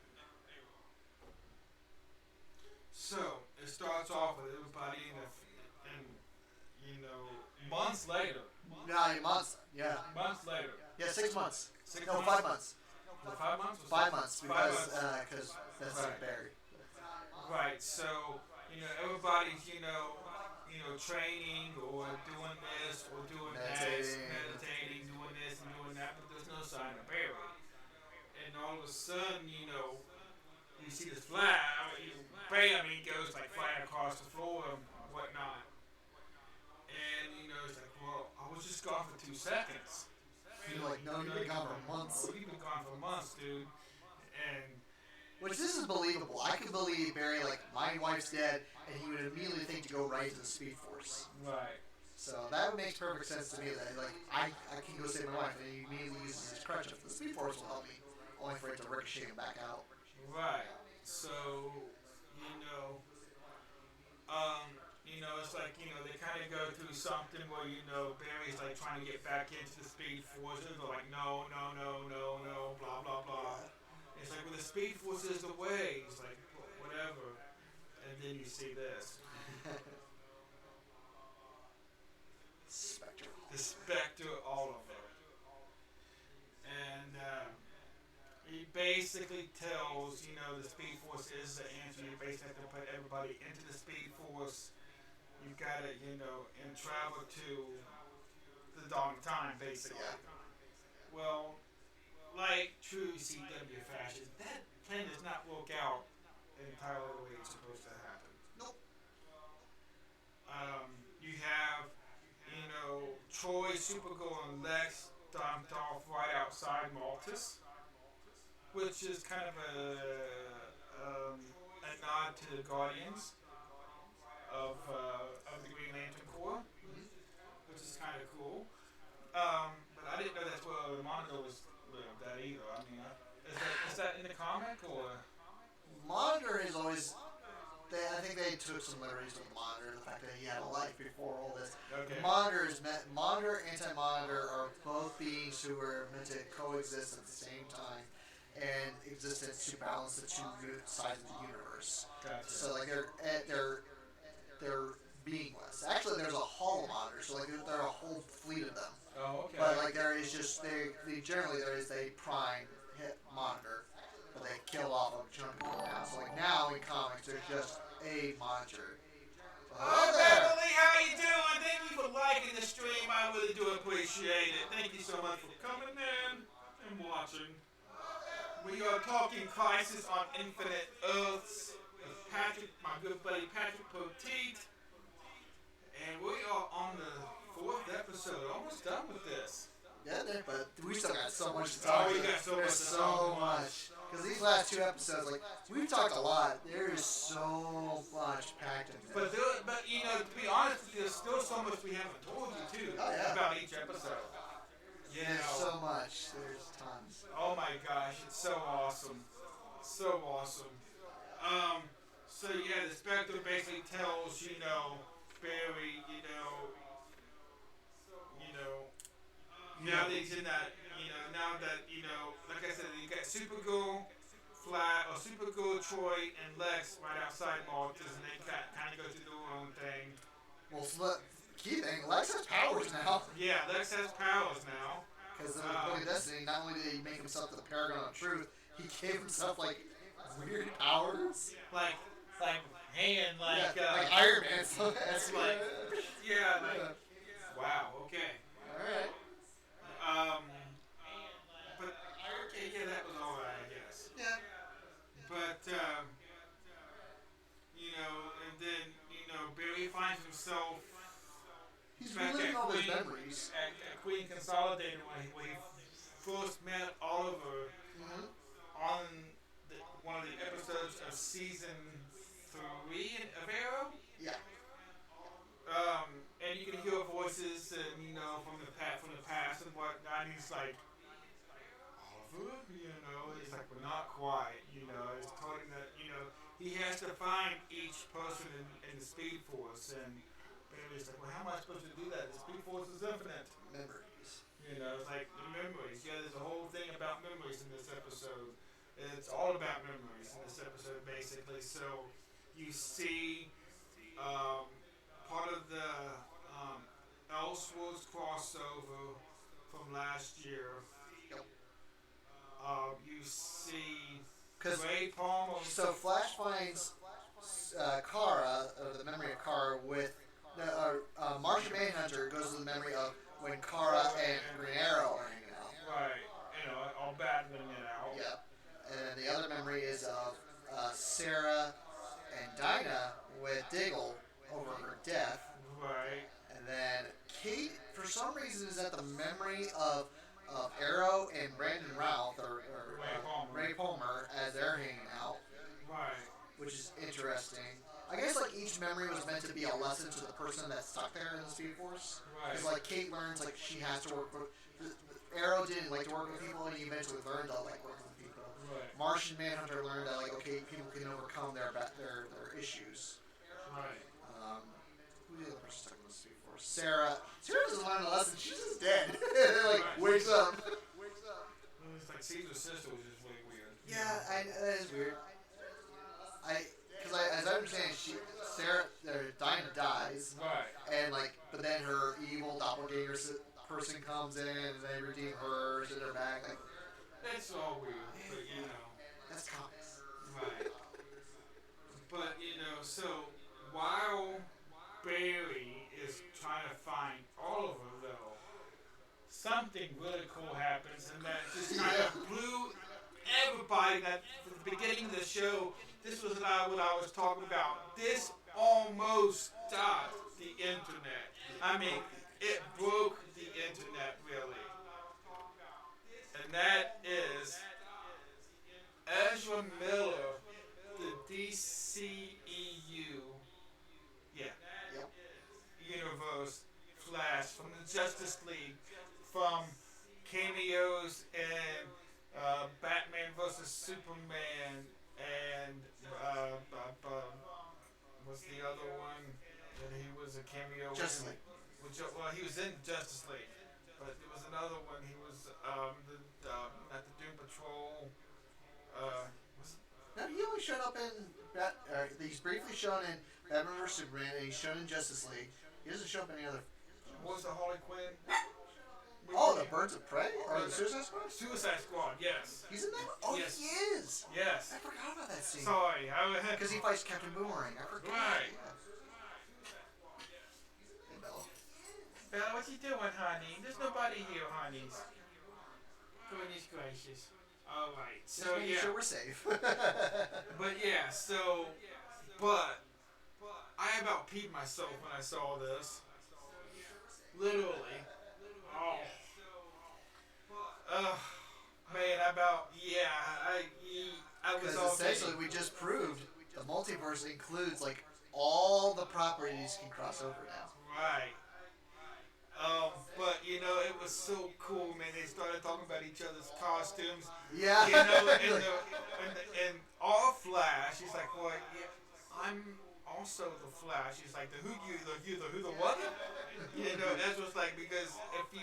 So it starts off with everybody months later. 9 months. Yeah. Months later. Yeah, 6 months. 6 No, months? 5 months. Was it 5 months? 5 months because 5 months. that's Right. Barry. Right. So everybody's training or doing this or doing that, meditating, doing this and doing that, but there's no sign of Barry. And all of a sudden, you see this fly. Bam! He goes like flying across the floor and whatnot. And it's like, well, I was just gone for 2 seconds. You're like, no, you've been gone for months. You've been gone for months, dude. And Which this is believable. I could believe Barry, like, my wife's dead, and he would immediately think to go right to the Speed Force. right. So that makes perfect sense to me that, like, I can go save my wife, and he immediately uses his crutch. If the Speed Force will help me, only for it to ricochet him back out. Right. So, it's like, they kind of go through something where, Barry's like trying to get back into the Speed Force. They're like, no, blah, blah, blah. It's like, well, the Speed Force is the way. It's like, whatever. And then you see this. Spectre. The Spectre Oliver. And he basically tells, the Speed Force is the answer. You basically have to put everybody into the Speed Force. You've got to, and travel to the dawn of time, basically. Yeah. Well, like true CW fashion, that plan does not work out entirely the way it's supposed to happen. Nope. You have, Troy, Supergirl, and Lex dumped off right outside Maltus, which is kind of a nod to the Guardians of the Green Lantern Corps, which is kind of cool. But I didn't know that's where the Monitor was that either. I mean, is that in the comic or? Monitor has always. I think they took some liberties with the Monitor, the fact that he had a life before all this. Okay. Monitor, Anti-Monitor are both beings who were meant to coexist at the same time and existed to balance the two sides of the universe. Gotcha. So like they're beingless. Actually, there's a Holo Monitor, so like there are a whole fleet of them. Oh, okay. But like there is just generally there is a prime hit Monitor. But they kill off a chunk of them now. So like now in comics, there's just a Monitor. Oh, Beverly, how you doing? Thank you for liking the stream. I really do appreciate it. Thank you so much for coming in and watching. We are talking Crisis on Infinite Earths with Patrick, my good buddy Patrick Poteeet. And we are on the 4th episode. Almost done with this. Yeah, but we still got so much to talk about. We got so much There's to so talk about. much. Because these last 2 episodes, like, we've talked a lot. There is so much packed in there. But to be honest, there's still so much we haven't told you too about each episode. There's so much. There's tons. Oh my gosh, it's so awesome, so awesome. So yeah, the Spectre basically tells Barry, now that he's in that, now that like I said, you got Supergirl, Supergirl, Troy, and Lex right outside Maltus, and they kind of go through their own thing. Well, key thing, Lex has powers now. Yeah, Lex has powers now. Because in the Book of Destiny, not only did he make himself the Paragon of Truth, he gave himself, like, weird powers. Like hand, like Iron Man. So that's like, wow, okay. Alright. But, okay, yeah, that was alright, I guess. Yeah. But, and then, Barry finds himself He's back reliving at all his Queen, memories. at Queen Consolidated when he first met Oliver on one of the episodes of season 3 of Arrow. Yeah. And you can hear voices, and from the past and whatnot. And he's like, Oliver, he's like, we're not quite, He's told him that, he has to find each person in the Speed Force, and Bailey's like, well, how am I supposed to do that? The Speed Force is infinite. Memories. It's like the memories. Yeah, there's a whole thing about memories in this episode. It's all about memories in this episode, basically. So you see part of the Elseworlds crossover from last year. Yep. You see Because Ray Palmer. so Flash finds Kara, or the memory of Kara, with Martian Manhunter goes to the memory of when Kara and Green Arrow are hanging out. Right. All battling it out. Yeah. And then the other memory is of Sarah and Dinah with Diggle over her death. Right. And then Kate, for some reason, is at the memory of Arrow and Brandon Routh, or Ray Palmer, as they're hanging out. Right. Which is interesting. I guess like each memory was meant to be a lesson to the person that's stuck there in the Speed Force. Because like Kate learns like she has to work with. Arrow didn't like to work with people, and he eventually learned to like work with people. Right. Martian Manhunter learned that like okay, people can overcome their issues. Right. Who's the other person stuck in the Speed Force? Sarah. Sarah doesn't learn a lesson. She's just dead. Like wakes up. It's like Caesar's sister was just really weird. Yeah, that is weird. As I understand, Dinah dies, Right. and but then her evil doppelganger person comes in, and they redeem her, so they're back. Like, It's all weird, but that's comics. Right. But so while Barry is trying to find Oliver, though, something really cool happens, and that just kind of blew everybody. That from the beginning of the show, this was what I was talking about. This almost stopped the internet. I mean, it broke the internet, really. And that is Ezra Miller, the DCEU, universe Flash from the Justice League, from cameos in Batman vs Superman and what's the other one that he was a cameo Justice in? League. Well, he was in Justice League, but there was another one. He was at the Doom Patrol. No, he only showed up in he's briefly shown in Batman vs Superman, and he's shown in Justice League. He doesn't show up in any other. What was the Harley Quinn? Oh, the Birds of Prey or the Suicide Squad? Suicide Squad, yes. He's in that. Oh, Yes. he is. Yes. I forgot about that scene. Sorry, Because he fights Captain Boomerang. I forgot. Right. Yeah. Hey, Bella. Bella, what you doing, honey? There's nobody here, honeys. Goodness gracious. All right. So Just making yeah. sure we're safe. But yeah. But I about peed myself when I saw this. Literally. Oh. Man, I was Because all essentially we just proved the multiverse includes like all the properties can cross over now. right. But it was so cool, man. They started talking about each other's costumes. Yeah. And all Flash, he's like, well, yeah, I'm also the Flash. He's like, who the what? Ezra's like, because if you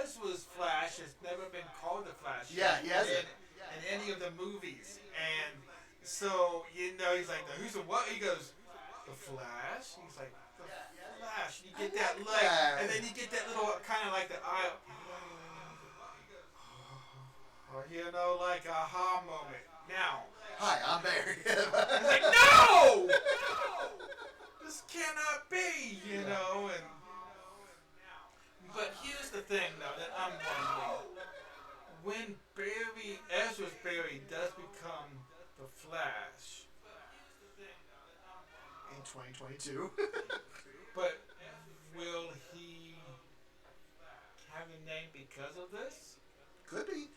Ezra's Flash has never been called the Flash. Yeah, he hasn't. In any of the movies, and so he's like, who's the what? He goes, the Flash. He's like, the Flash. You get that look, and then you get that little kind of like the eye, or like a aha moment. Now, Hi, I'm Barry. he's like, no, this cannot be, and. But here's the thing, though, that I'm wondering. When Ezra's Barry does become the Flash, In 2022. but will he have a name because of this? Could be.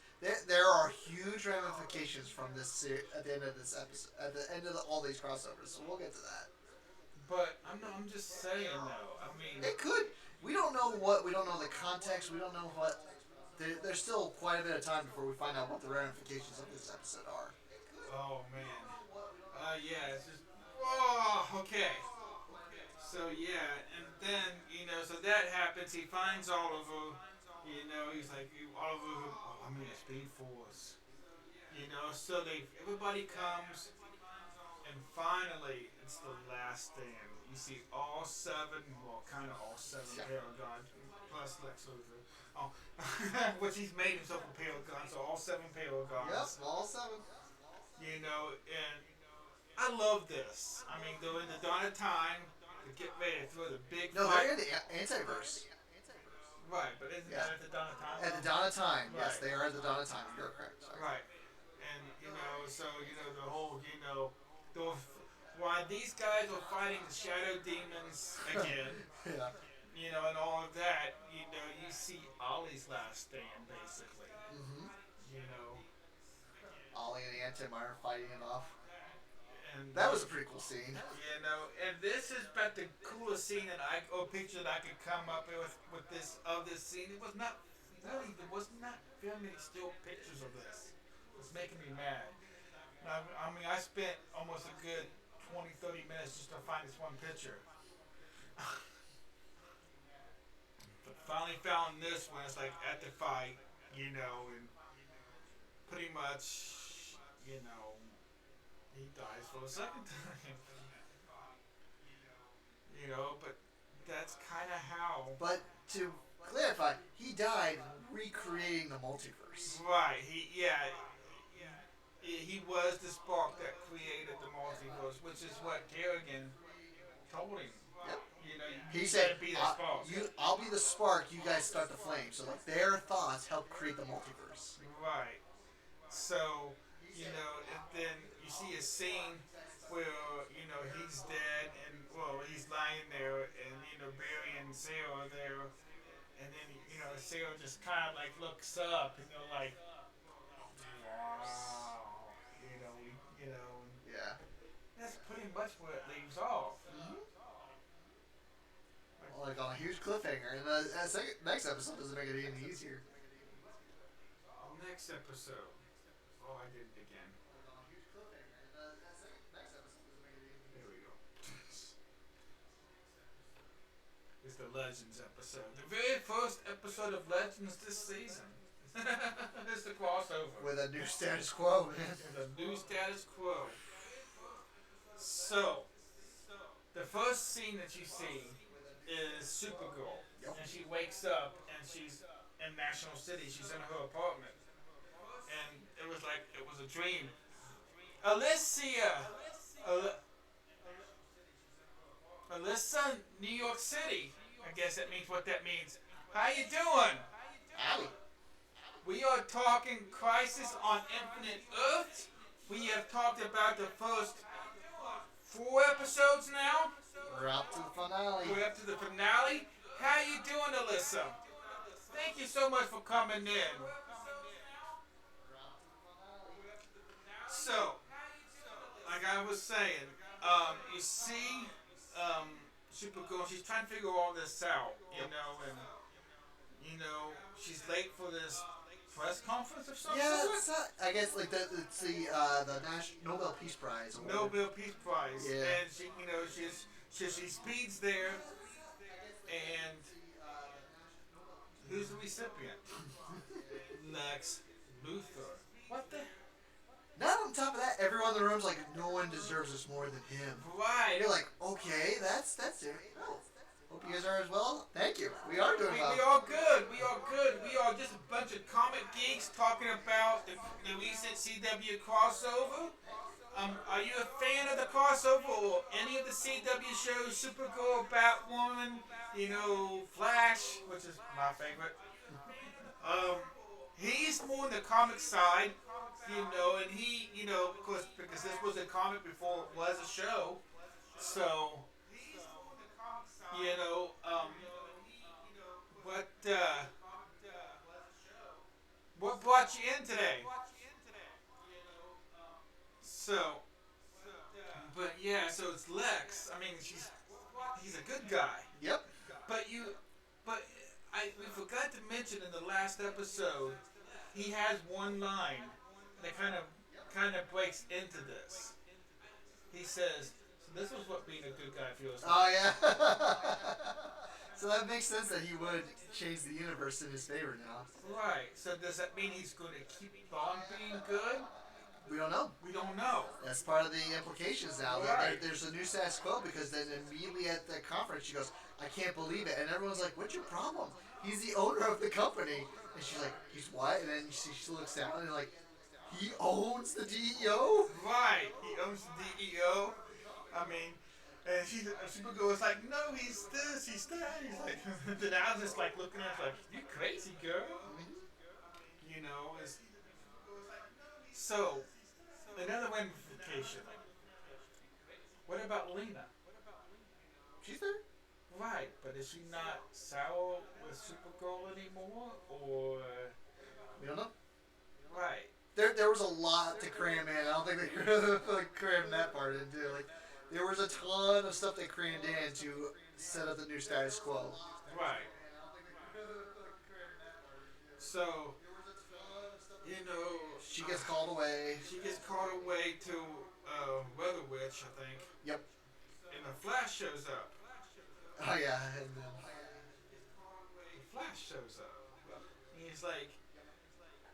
there are huge ramifications from at the end of this episode, at the end of all these crossovers. So we'll get to that. But I'm just saying though. I mean, It could. We don't know the context. We don't know what. There's still quite a bit of time before we find out what the ramifications of this episode are. oh man. Yeah, it's just. Oh, okay. So yeah, and then so that happens. He finds Oliver. He's like Oliver. Oh, I'm in the Speed Force. So everybody comes, and finally it's the last stand. You see all seven, well, kind of all seven Paragons plus Lex Luthor. Oh, which he's made himself a Paragon, so all seven Paragons. Yep, all seven. And I love this. I mean, they're in the dawn of time to get ready to throw the big No, fight. they're in the antiverse. Right, but isn't that at the dawn of time? At the dawn of time, yes, Right. they are at the dawn of time. You're correct. Sorry. Right. And, so, the whole, the, while these guys are fighting the shadow demons again, Yeah. and all of that, you see Ollie's last stand, basically. Mm-hmm. You know, Ollie and the Antimatter fighting it off. and That was a pretty cool scene. and this is about the coolest scene or picture that I could come up with this scene. It was not really, there was not very many still pictures of this. It's making me mad. I mean, I spent almost a good 20, 30 minutes just to find this one picture. But finally found this one. It's like at the fight, and pretty much, he dies for the second time. But that's kind of how. But to clarify, he died recreating the multiverse. Right. He was the spark that created the multiverse, which is what Kerrigan told him. Yep. You He said said, be the spark. I'll be the spark, you guys start the flame. So like their thoughts help create the multiverse. Right. So, and then you see a scene where, he's dead and, well, he's lying there and, Barry and Sarah are there. And then, Sarah just kind of like looks up and they're like, wow. Yeah. That's pretty much where it leaves off. Like on a huge cliffhanger. And the next episode doesn't make it any easier. Next episode. Oh, I did it again. There we go. It's the Legends episode. The very first episode of Legends this season. It's the crossover. With a new status quo, man. With a new status quo. So, the first scene that you see is Supergirl. Yep. And she wakes up and she's in National City. She's in her apartment. And it was like, it was a dream. Alyssa, New York City. I guess that means what that means. How you doing? Howdy. We are talking Crisis on Infinite Earths. We have talked about the first 4 episodes now. We're up to the finale. We're up to the finale. How you doing, Alyssa? Thank you so much for coming in. So, like I was saying, you see Supergirl, she's trying to figure all this out, and, she's late for this press conference or something. Yeah, it's not, I guess like it's the Nobel Peace Prize. Or Nobel Peace Prize. Yeah. And she speeds there, and who's the recipient? Lex Luthor. What the? Not on top of that, everyone in the room's like, no one deserves this more than him. Right. You're like, okay, that's it. Oh, hope you guys are as well. Thank you. We are doing well. We are good. We are good. We are just a bunch of comic geeks talking about the recent CW crossover. Are you a fan of the crossover or any of the CW shows? Supergirl, Batwoman, Flash, which is my favorite. He's more on the comic side, and he, of course, because this was a comic before it was a show, so, what brought brought you in today. So, but yeah, so it's Lex. I mean, he's a good guy. Yep. But but we forgot to mention in the last episode, he has one line that kind of breaks into this. He says, "So this was what being a good guy feels like." Oh yeah. So that makes sense that he would change the universe in his favor now. Right. So does that mean he's going to keep on being good? We don't know. We don't know. That's part of the implications now. Right. There's a new status quo because then immediately at the conference she goes, "I can't believe it," and everyone's like, "What's your problem? He's the owner of the company." And she's like, "He's what?" And then she looks down and like, "He owns the DEO." Right. He owns the DEO. I mean, and Supergirl was like, "No, he's this, he's that." He's like, then I was just like looking at her like, "You crazy girl?" You know. So another ramification. What about Lena? She's there. Right, but is she not sour with Supergirl anymore, or We don't know. right? There was a lot to cram in. I don't think they could cram that part into. Like, there was a ton of stuff they crammed in to set up the new status quo. Right. So, you know, She gets called away. She gets called away to Weather Witch, I think, Yep. and the Flash shows up. Oh yeah, and then The Flash shows up. And he's like,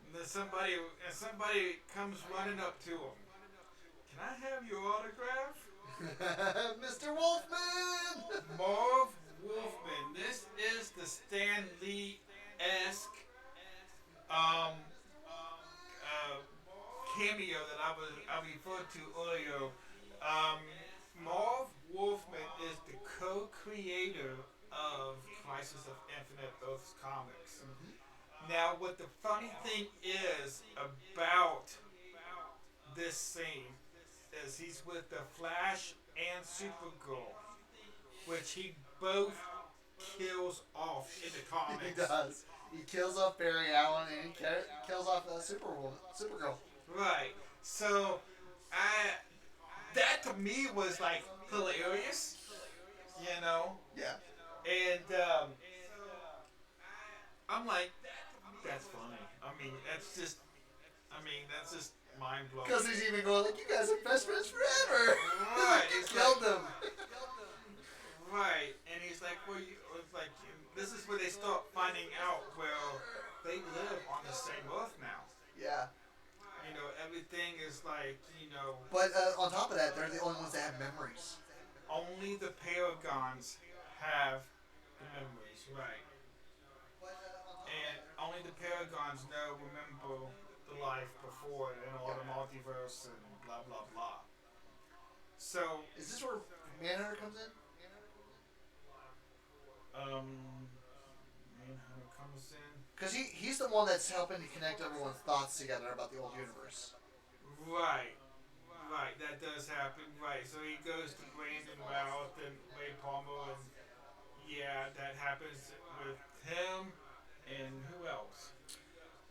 and then somebody comes running up to him. Can I have your autograph? Mr. Wolfman. Marv Wolfman. This is the Stan Lee-esque cameo that I referred to earlier. Marv Wolfman is the co-creator of Crisis of Infinite Earths comics. Now, what the funny thing is about this scene is he's with the Flash and Supergirl, which he both kills off in the comics. He does. He kills off Barry Allen and he kills off Supergirl. Right. So, that to me was like hilarious, you know. Yeah. And I'm like, that's funny. That's just mind blowing. Because he's even going like, "You guys are best friends forever." Right. He It's killed like, them. Right. And he's like, well, it's like this is where they start finding out. Well, they live on the same Earth now. Yeah. You know, everything is like, you know, But on top of that, they're the only ones that have memories. only the Paragons have the memories, right? And only the Paragons remember the life before and all the multiverse and blah blah blah. So, Is this where Manhunter comes in? Manhunter comes in. Because he's the one that's helping to connect everyone's thoughts together about the old universe. Right. Right, that does happen. Right, so he goes to Brandon Routh and Ray Palmer, and yeah, that happens with him and who else?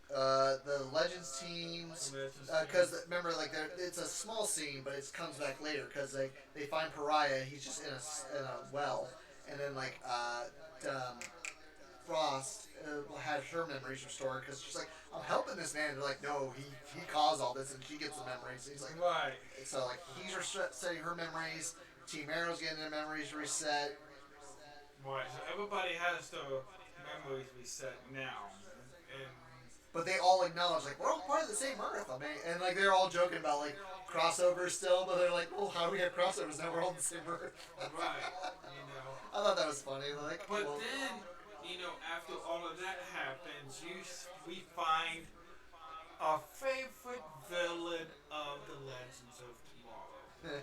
The Legends teams. The Legends Because team. remember, like it's a small scene, but it comes back later because they find Pariah. He's just in a well, and then like Frost has her memories restored because she's like, "I'm helping this man." They're like, "No, he caused all this," and she gets the memories. And he's like, Right. so like he's resetting her memories. Team Arrow's getting their memories reset. Right, so everybody has their memories reset now. And But they all acknowledge, like, we're all part of the same Earth. I mean, and like they're all joking about like crossovers still, but they're like, well, how do we have crossovers now? We're all on the same Earth. right, you know. I thought that was funny. Like, But well, then, you know, after all of that happens, we find our favorite villain of the Legends of Tomorrow.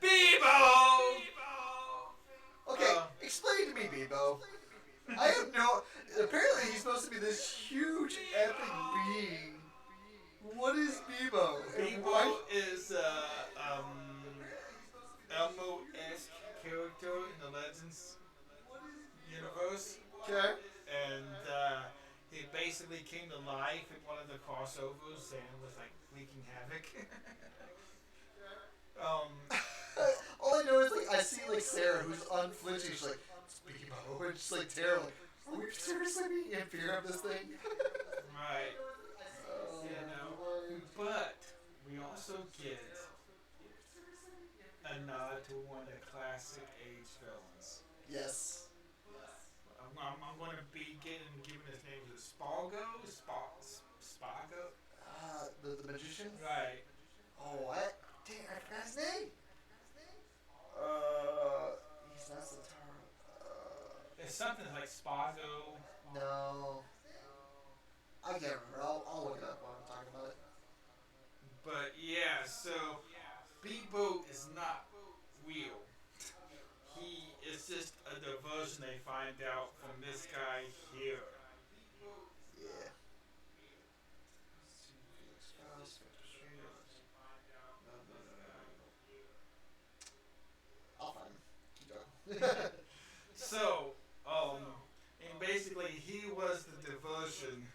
Bebo! okay, explain to me, Bebo. I have no. Apparently, he's supposed to be this huge epic being. What is Bebo? And Bebo why- is Elmo-esque character in the Legends universe. Okay. And he basically came to life in one of the crossovers and was like wreaking havoc. um, All I know is like I see like Sarah who's unflinching. She's like, speaking about and she's like Tara like, are we seriously being in fear of this thing? right. Oh, You know, Lord. but we also get a nod to one of the classic age villains. Yes. I'm going to be given his name is Spago, Spago. The magician. Right. Oh, what? Dang, I forgot his name. He's not Satara. It's something like Spago. No. I can't remember. I'll look it up while I'm talking about it. But yeah, so Bebo is not real. He is just a diversion they find out from this guy here. Yeah. I'll find him. Keep going. So, and basically he was the diversion.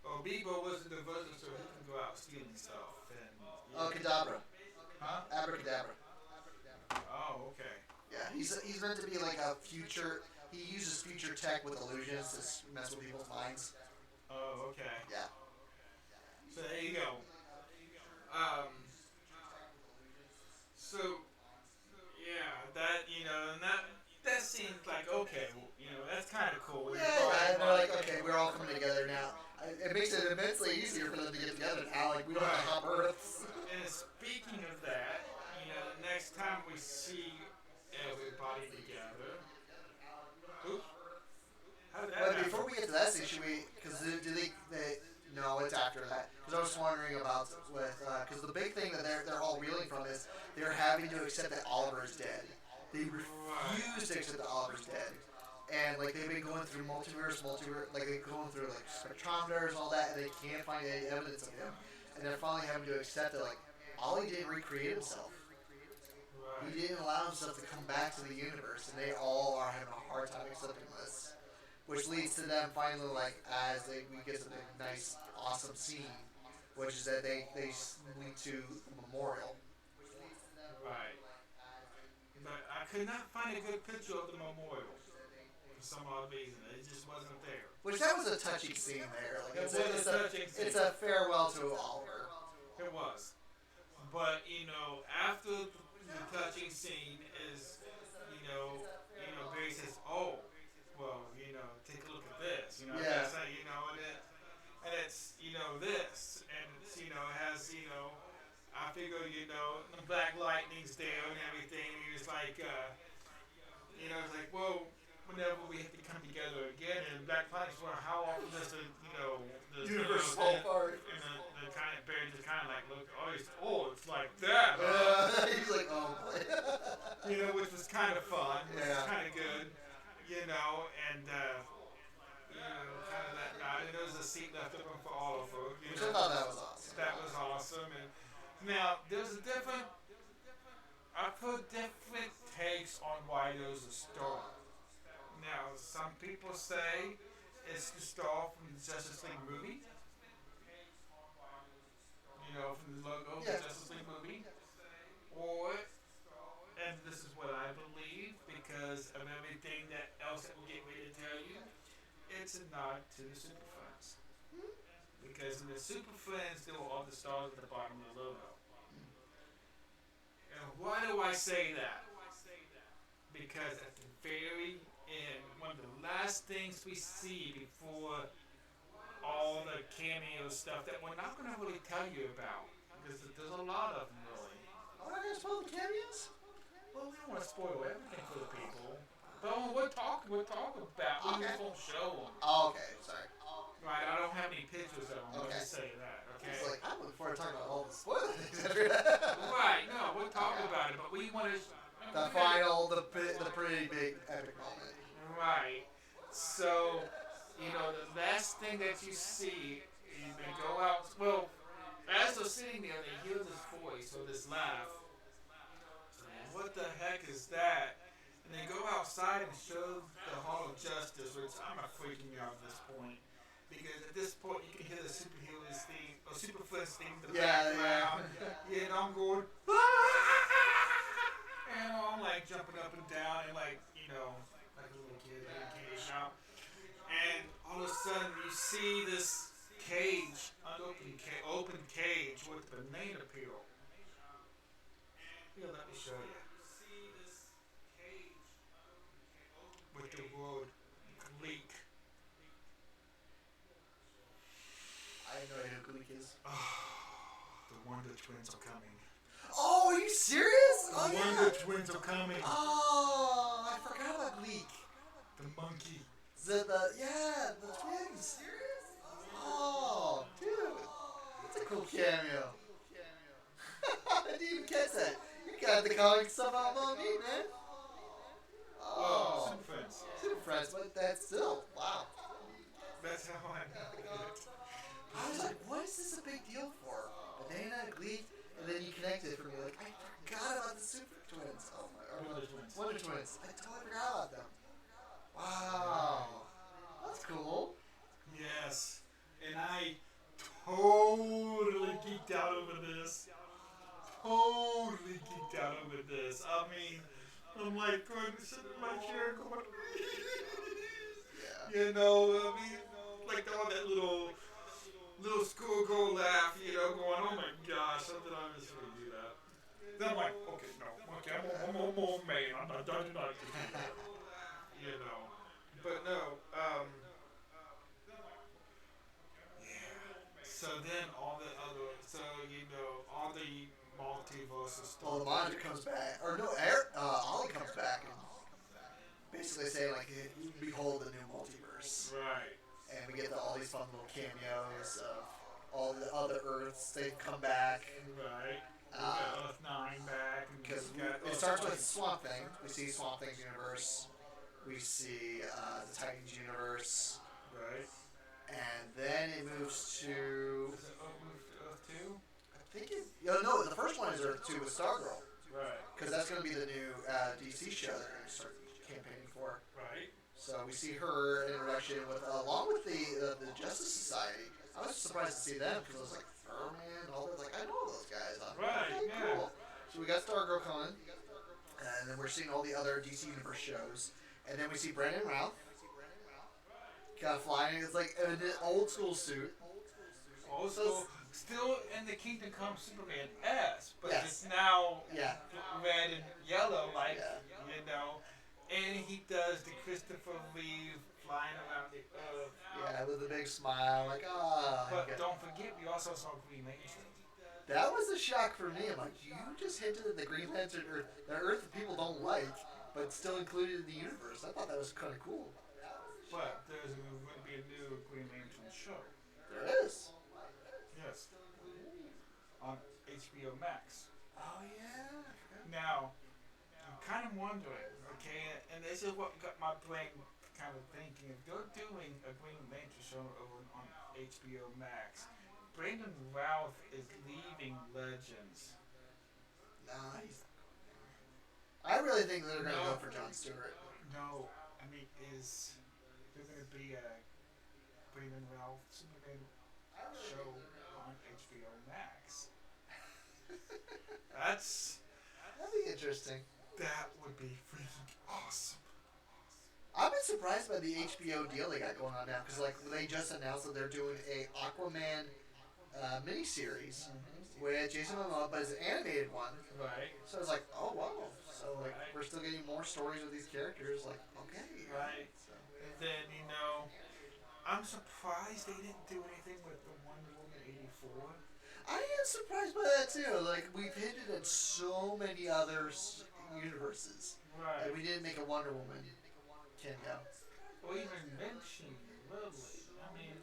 Or Bebo was the diversion so he can go out stealing stuff. And, Oh, Kadabra. huh? Abracadabra. Oh, okay. Yeah, he's meant to be like a future. He uses future tech with illusions to mess with people's minds. Oh, okay. Yeah. So there you go. Um, so yeah, that and that seems like okay, that's kind of cool. Yeah, and they're like, okay, we're all coming together now. It makes it immensely easier for them to get together now. Like, we don't have to hop Earths. And speaking of that, the next time we see everybody together, oops, how did that But happen? before we get to that scene, should we? Because do they? No, it's after that. Because I was wondering about because the big thing that they're all reeling from is they're having to accept that Oliver's dead. They refuse to accept that Oliver's dead. And like they've been going through multiverse, like they're going through like spectrometers and all that, and they can't find any evidence of him. And they're finally having to accept that like Ollie didn't recreate himself. Right. He didn't allow himself to come back to the universe, and they all are having a hard time accepting this. Which leads to them finally like we get to the nice, awesome scene, which is that they lead to a memorial. Right. But I could not find a good picture of the memorial for some odd reason. It just wasn't there. Which that was a touching scene there. Like It was a touching scene. it's a farewell to Oliver. It was. But after the touching scene is, Barry says, "Oh, well, take a look at this." Yeah. That's how, and it's this, and it's it has I figure the Black Lightning's there and everything. And he was like, it's like, well, whenever we have to come together again, and Black Lightning's well, how often does the Universe fall apart? And the kind of Barry just kind of like look, it's like that. He's like, oh boy. Which was kind of fun, which was Yeah. kind of good, and kind of that nod. And there was a seat left open for Oliver. Which I thought that was awesome. That was awesome. And now there's I've heard different takes on why there's a star. Now some people say it's the star from the Justice League movie. From the logo of the Yeah. Justice League movie, or and this is what I believe because of everything that else that we'll get ready to tell you, it's a nod to the Super Friends. Because in the Super Friends, there were all the stars at the bottom of the logo. And why do I say that? Because at the very end, one of the last things we see before all the cameo stuff that we're not going to really tell you about, because there's a lot of them really. Are we gonna spoil the cameos? Well, we don't want to spoil everything for the people. But we'll talk about. We just won't show them. Oh, okay, sorry. Right, I don't have any pictures of them. I'll Okay. just say that, okay? It's like, I'm looking forward to talking about all the spoiler things after that. Right, no, we'll talk about it, but we want to. The pretty big epic moment. Right. So, the last thing that you see is they go out. Well, as they're sitting there, they hear this voice or this laugh. What the heck is that? And they go outside and show the Hall of Justice, which I'm freaking out at this point. because at this point you can hear the superheroes theme or super friends theme in the Yeah, background. yeah. You know, I'm going, "Ah!" and I'm like jumping up and down and like like a little kid, and all of a sudden you see this cage, open cage with the banana peel. Here, let me show you. With the word Gleek. I have no idea who Gleek is. The Wonder Twins are coming. Oh, are you serious? The Oh, Wonder yeah. Twins are coming. Oh, I forgot about Gleek. The monkey. The twins. Oh, dude. That's a cool cameo. I didn't even catch that. You got the comic stuff out about me, man. Oh, Oh, Super Friends. Super Friends, but that's still, wow. That's how I know it. I was like, what is this a big deal for? Banana, Gleek, and then you connected it for me. Like, I forgot about the Super Twins. Oh my, or Wonder Twins. Wonder Twins. I totally forgot about them. Wow. That's cool. Yes. And I totally geeked out over this. Totally geeked out over this. I mean, I'm like going to sit in my chair going, Yeah. I mean, like all that little schoolgirl laugh, going, oh my gosh, how did I just really do that? Then I'm like, okay, no, okay, I'm a man, I'm not done tonight. you know. But no, so then all the multiverses Well, stuff. the monitor comes back, or no, Ollie comes back and basically saying like, "Behold the new multiverse," Right. and we get all these fun little cameos of all the other Earths. They come back Right. We got Earth 9 back. because We got it Earth starts 20. with Swamp Thing. We see Swamp Thing's universe. We see the Titans universe, Right. and then it moves to. Does it move to Earth 2? I think it. No, the first one is Earth 2 with Stargirl. Right. Because that's going to be the new DC show they're going to start campaigning for. Right. So we see her introduction with, along with the Justice Society. I was surprised to see them because I was like, Furman, all those. Like, I know those guys. Right, Okay, yeah. cool. So we got Stargirl coming, and then we're seeing all the other DC Universe shows, and then we see Brandon Routh, kind of flying. It's like in an old school suit. Also, still in the Kingdom Come Superman S, but Yes. it's now Yeah. red and yellow, like, Yeah. And he does the Christopher Reeve flying around the earth. Yeah, with a big smile, like, ah. But don't forget, we also saw Green Lantern. That was a shock for me. I'm like, you just hinted at the Green Lantern Earth, the Earth that people don't like, but still included in the universe. I thought that was kind of cool. But there's going to be a new Green Lantern show. There is. Yes. On HBO Max. Oh yeah. Now, I'm kind of wondering, okay, and this is what got my brain kind of thinking. If they're doing a Green Lantern show over on HBO Max, Brandon Routh is leaving Legends. Nice. I really think they're gonna No. go for Jon Stewart. No, I mean, is there going to be a Brandon Routh Superman show on HBO Max? That'd be interesting. That would be freaking awesome. I've been surprised by the HBO deal they got going on now because like they just announced that they're doing a Aquaman miniseries with Jason Momoa, but it's an animated one. Right. So it's like, oh wow. So like we're still getting more stories with these characters. Like okay. Right. So, And then, I'm surprised they didn't do anything with the Wonder Woman 84. I am surprised by that too. Like we've hinted at so many other universes, Right. and we didn't make a Wonder Woman cameo. Or even mention Lily. I mean,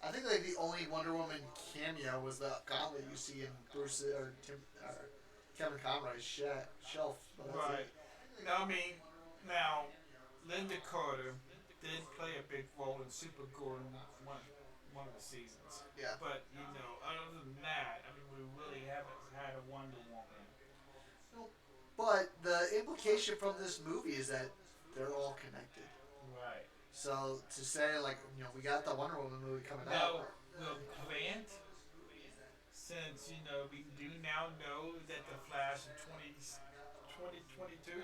I think like the only Wonder Woman cameo was the gauntlet you see in Bruce or Kevin Conroy's shelf. But that's right. it. Now, now, Linda Carter did play a big role in Supergirl in one of the seasons. Yeah. But, other than that, we really haven't had a Wonder Woman. But the implication from this movie is that they're all connected. Right. So to say like we got the Wonder Woman movie coming out. Now, will Grant, since we do now know that the Flash in 2022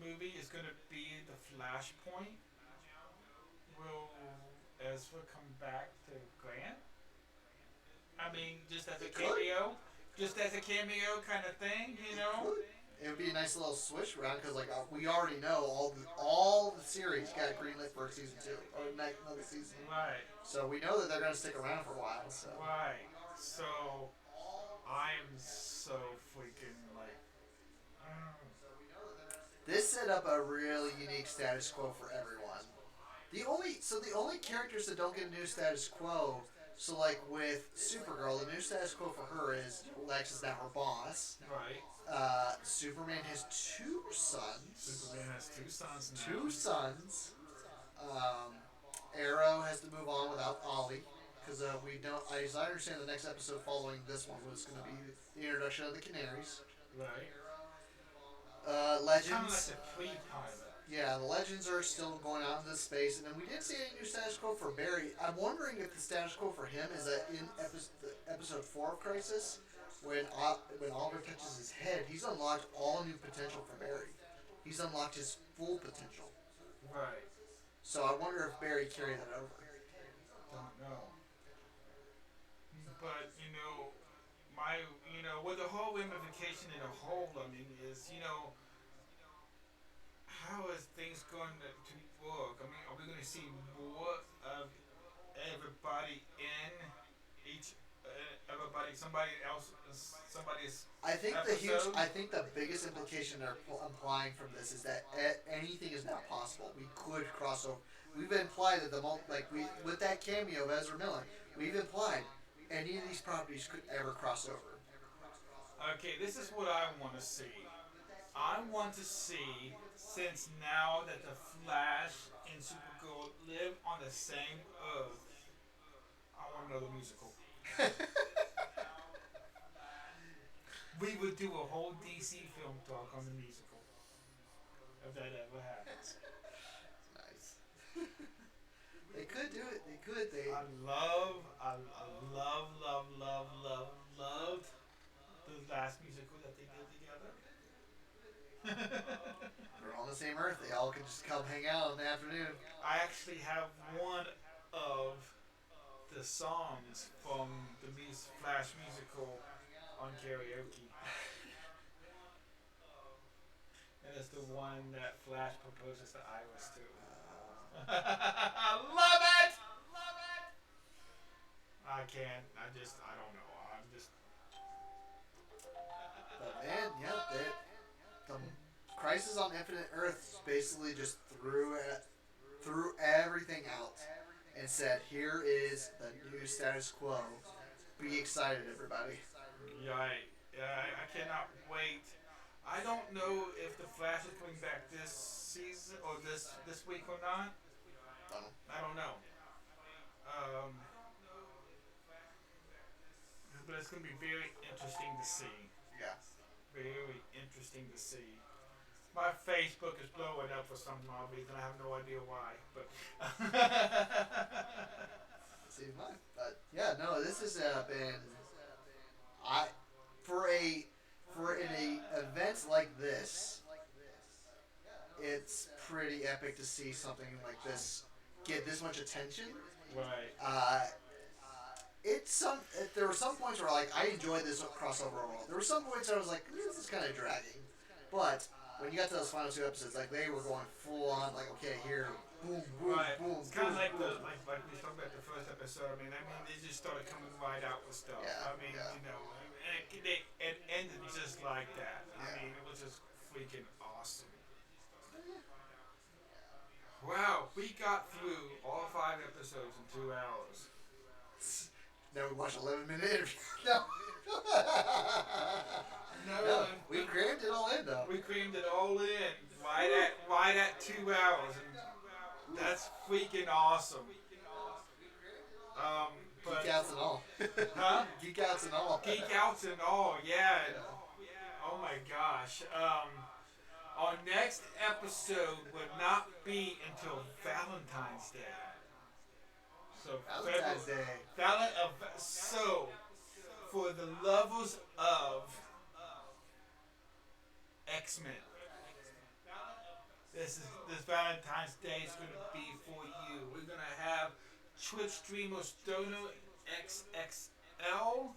movie is going to be the Flashpoint, will Ezra come back to Grant? I mean, just as a It could. cameo, just as a cameo kind of thing, you It know? could. It would be a nice little switch around because like we already know all the series got greenlit for season two or next another season. Right, So we know that they're gonna stick around for a while. So right. So I'm so freaking like, this set up a really unique status quo for everyone. The only characters that don't get a new status quo. So like with Supergirl, the new status quo for her is Lex is now her boss. right. Superman has two sons. Superman has two sons now. Two sons. Um, Arrow has to move on without Ollie because we don't. As I understand, the next episode following this one was going to be the introduction of the Canaries. Right. Kind of like Legends. the pre-pilot. Yeah, the Legends are still going out into space, and then we didn't see any new status quo for Barry. I'm wondering if the status quo for him is that in episode 4 of Crisis, when Oliver touches his head, he's unlocked all new potential for Barry. He's unlocked his full potential. Right. So I wonder if Barry carried that over. Don't know. But my with the whole ramification in a whole, I mean, is how is things going to work? I mean, are we going to see more of everybody in each somebody's I episode? think the biggest implication they're implying from this is that anything is now possible. We could cross over. We've implied that with that cameo of Ezra Miller, we've implied any of these properties could ever cross over. Okay, this is what I want to see. I want to see, since now that the Flash and Supergirl live on the same Earth, I want another musical. We would do a whole DC film talk on the musical, if that ever happens. Nice. They could do it. They could. I loved the last musical that they did together. They're on the same Earth. They all could just come hang out in the afternoon. I actually have one of the songs from the Flash musical on karaoke. And it's the one that Flash proposes to Iris to. Love it! I can't. I don't know. I'm just. But man, yeah, the Crisis on Infinite Earth basically just threw everything out and said, "Here is the new status quo. Be excited, everybody." Yeah, I cannot wait. I don't know if the Flash is coming back this season or this week or not. Don't know. I don't know. But it's going to be very interesting to see. Yeah. Very interesting to see. My Facebook is blowing up for some odd reason. I have no idea why, but. See mine. But yeah, no, this has been I for an event like this, it's pretty epic to see something like this get this much attention. Right. There were some points where like I enjoyed this crossover overall. There were some points where I was like, this is kind of dragging, but when you got to those final 2 episodes, like they were going full on, like okay, here, boom, boom, Right. boom, It's kind boom, of like boom. like we talked about the first episode. I mean, they just started coming right out with stuff. Yeah, I mean, yeah. it ended just like that. I Yeah. mean, it was just freaking awesome. Wow, we got through all 5 episodes in 2 hours. Now we watched 11-minute interview. No. No, we crammed it all in though. We creamed it all in right at 2 hours, and that's freaking awesome. But Geek outs and all. huh? Geek outs and all. Geek outs and all, yeah. Oh my gosh. Our next episode would not be until Valentine's Day. So Valentine's Day. So for the lovers of X-Men, this Valentine's Day is going to be for you. We're going to have Twitch streamer Stoner XXL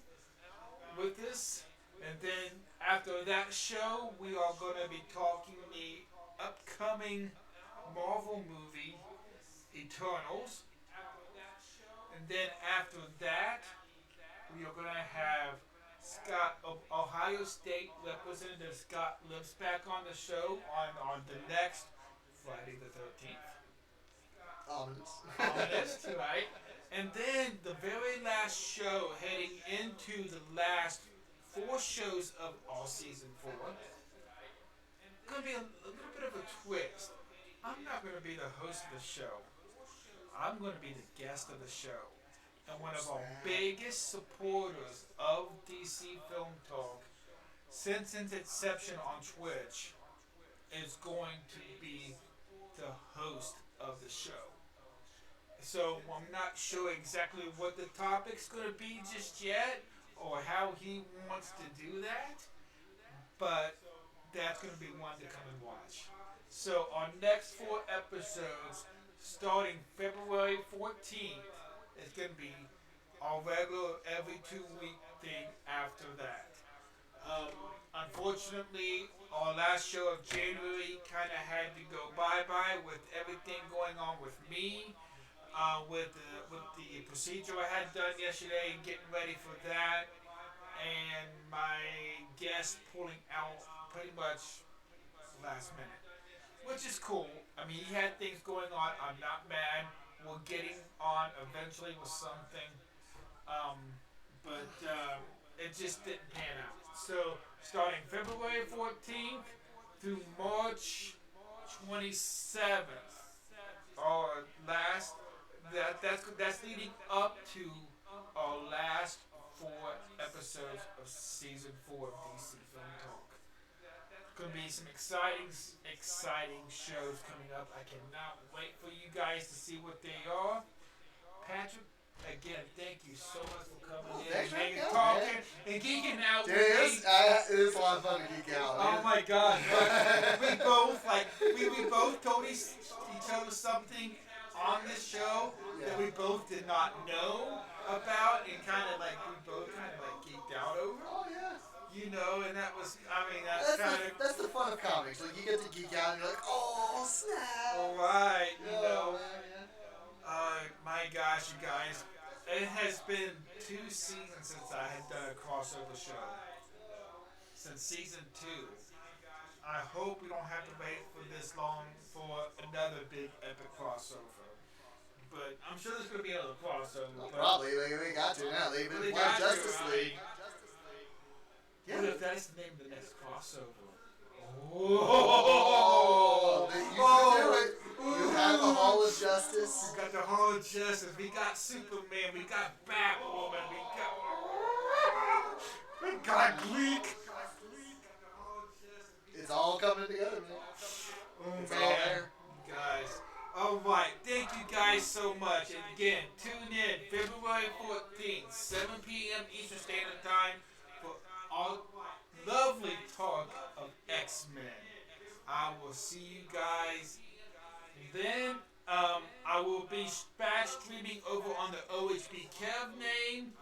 with us. And then after that show, we are going to be talking the upcoming Marvel movie, Eternals. And then after that, we are going to have Ohio State Representative Scott Lips back on the show on the next Friday the 13th. Ominous. Ominous, right? And then the very last show, heading into the last 4 shows of all season 4, going to be a little bit of a twist. I'm not going to be the host of the show. I'm going to be the guest of the show. And one of our biggest supporters of DC Film Talk since its inception on Twitch is going to be the host of the show. So I'm not sure exactly what the topic's going to be just yet or how he wants to do that, but that's going to be one to come and watch. So our next 4 episodes, starting February 14th, is going to be our regular every 2-week thing after that. Unfortunately, our last show of January kind of had to go bye-bye with everything going on with me, with the procedure I had done yesterday, getting ready for that, and my guest pulling out pretty much last minute, which is cool. I mean, he had things going on. I'm not mad. We're getting on eventually with something, but it just didn't pan out. So starting February 14th through March 27th, our last that's leading up to our last 4 episodes of season 4 of DC Film Talk. Gonna be some exciting shows coming up. I cannot wait for you guys to see what they are. Patrick, again, thank you so much for coming in Thanks for and having me, talking man. and geeking out Dude, with me. it is a lot of fun to geek out. Oh my God! we both told each other something on this show that we both did not know about, and we both kind of geeked out over. Oh yeah. You know, and that was, I mean, that's the fun of comics. Like you get to geek out and you're like, oh snap. all right. You know, man, my gosh, you guys, it has been 2 seasons since I had done a crossover show. Since season 2. I hope we don't have to wait for this long for another big epic crossover. But I'm sure there's going to be another crossover. Well, probably. We got to now. They even They played got to, Justice right? League. What if that's the name of the next crossover? Oh, you can do it. You have the Hall of Justice. We got the Hall of Justice. We got Superman. We got Batwoman. We got Greek. It's all coming together, man. Oh It's man, all there. guys. All right, thank you guys so much. And again, tune in February 14th, 7 p.m. Eastern Standard Time for our lovely talk of X-Men. I will see you guys then. I will be back streaming over on the OHB Kev name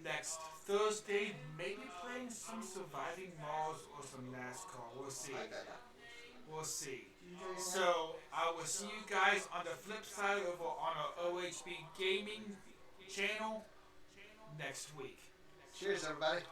next Thursday. Maybe playing some Surviving Mars or some NASCAR. We'll see. We'll see. So I will see you guys on the flip side over on our OHB Gaming channel next week. Cheers, everybody.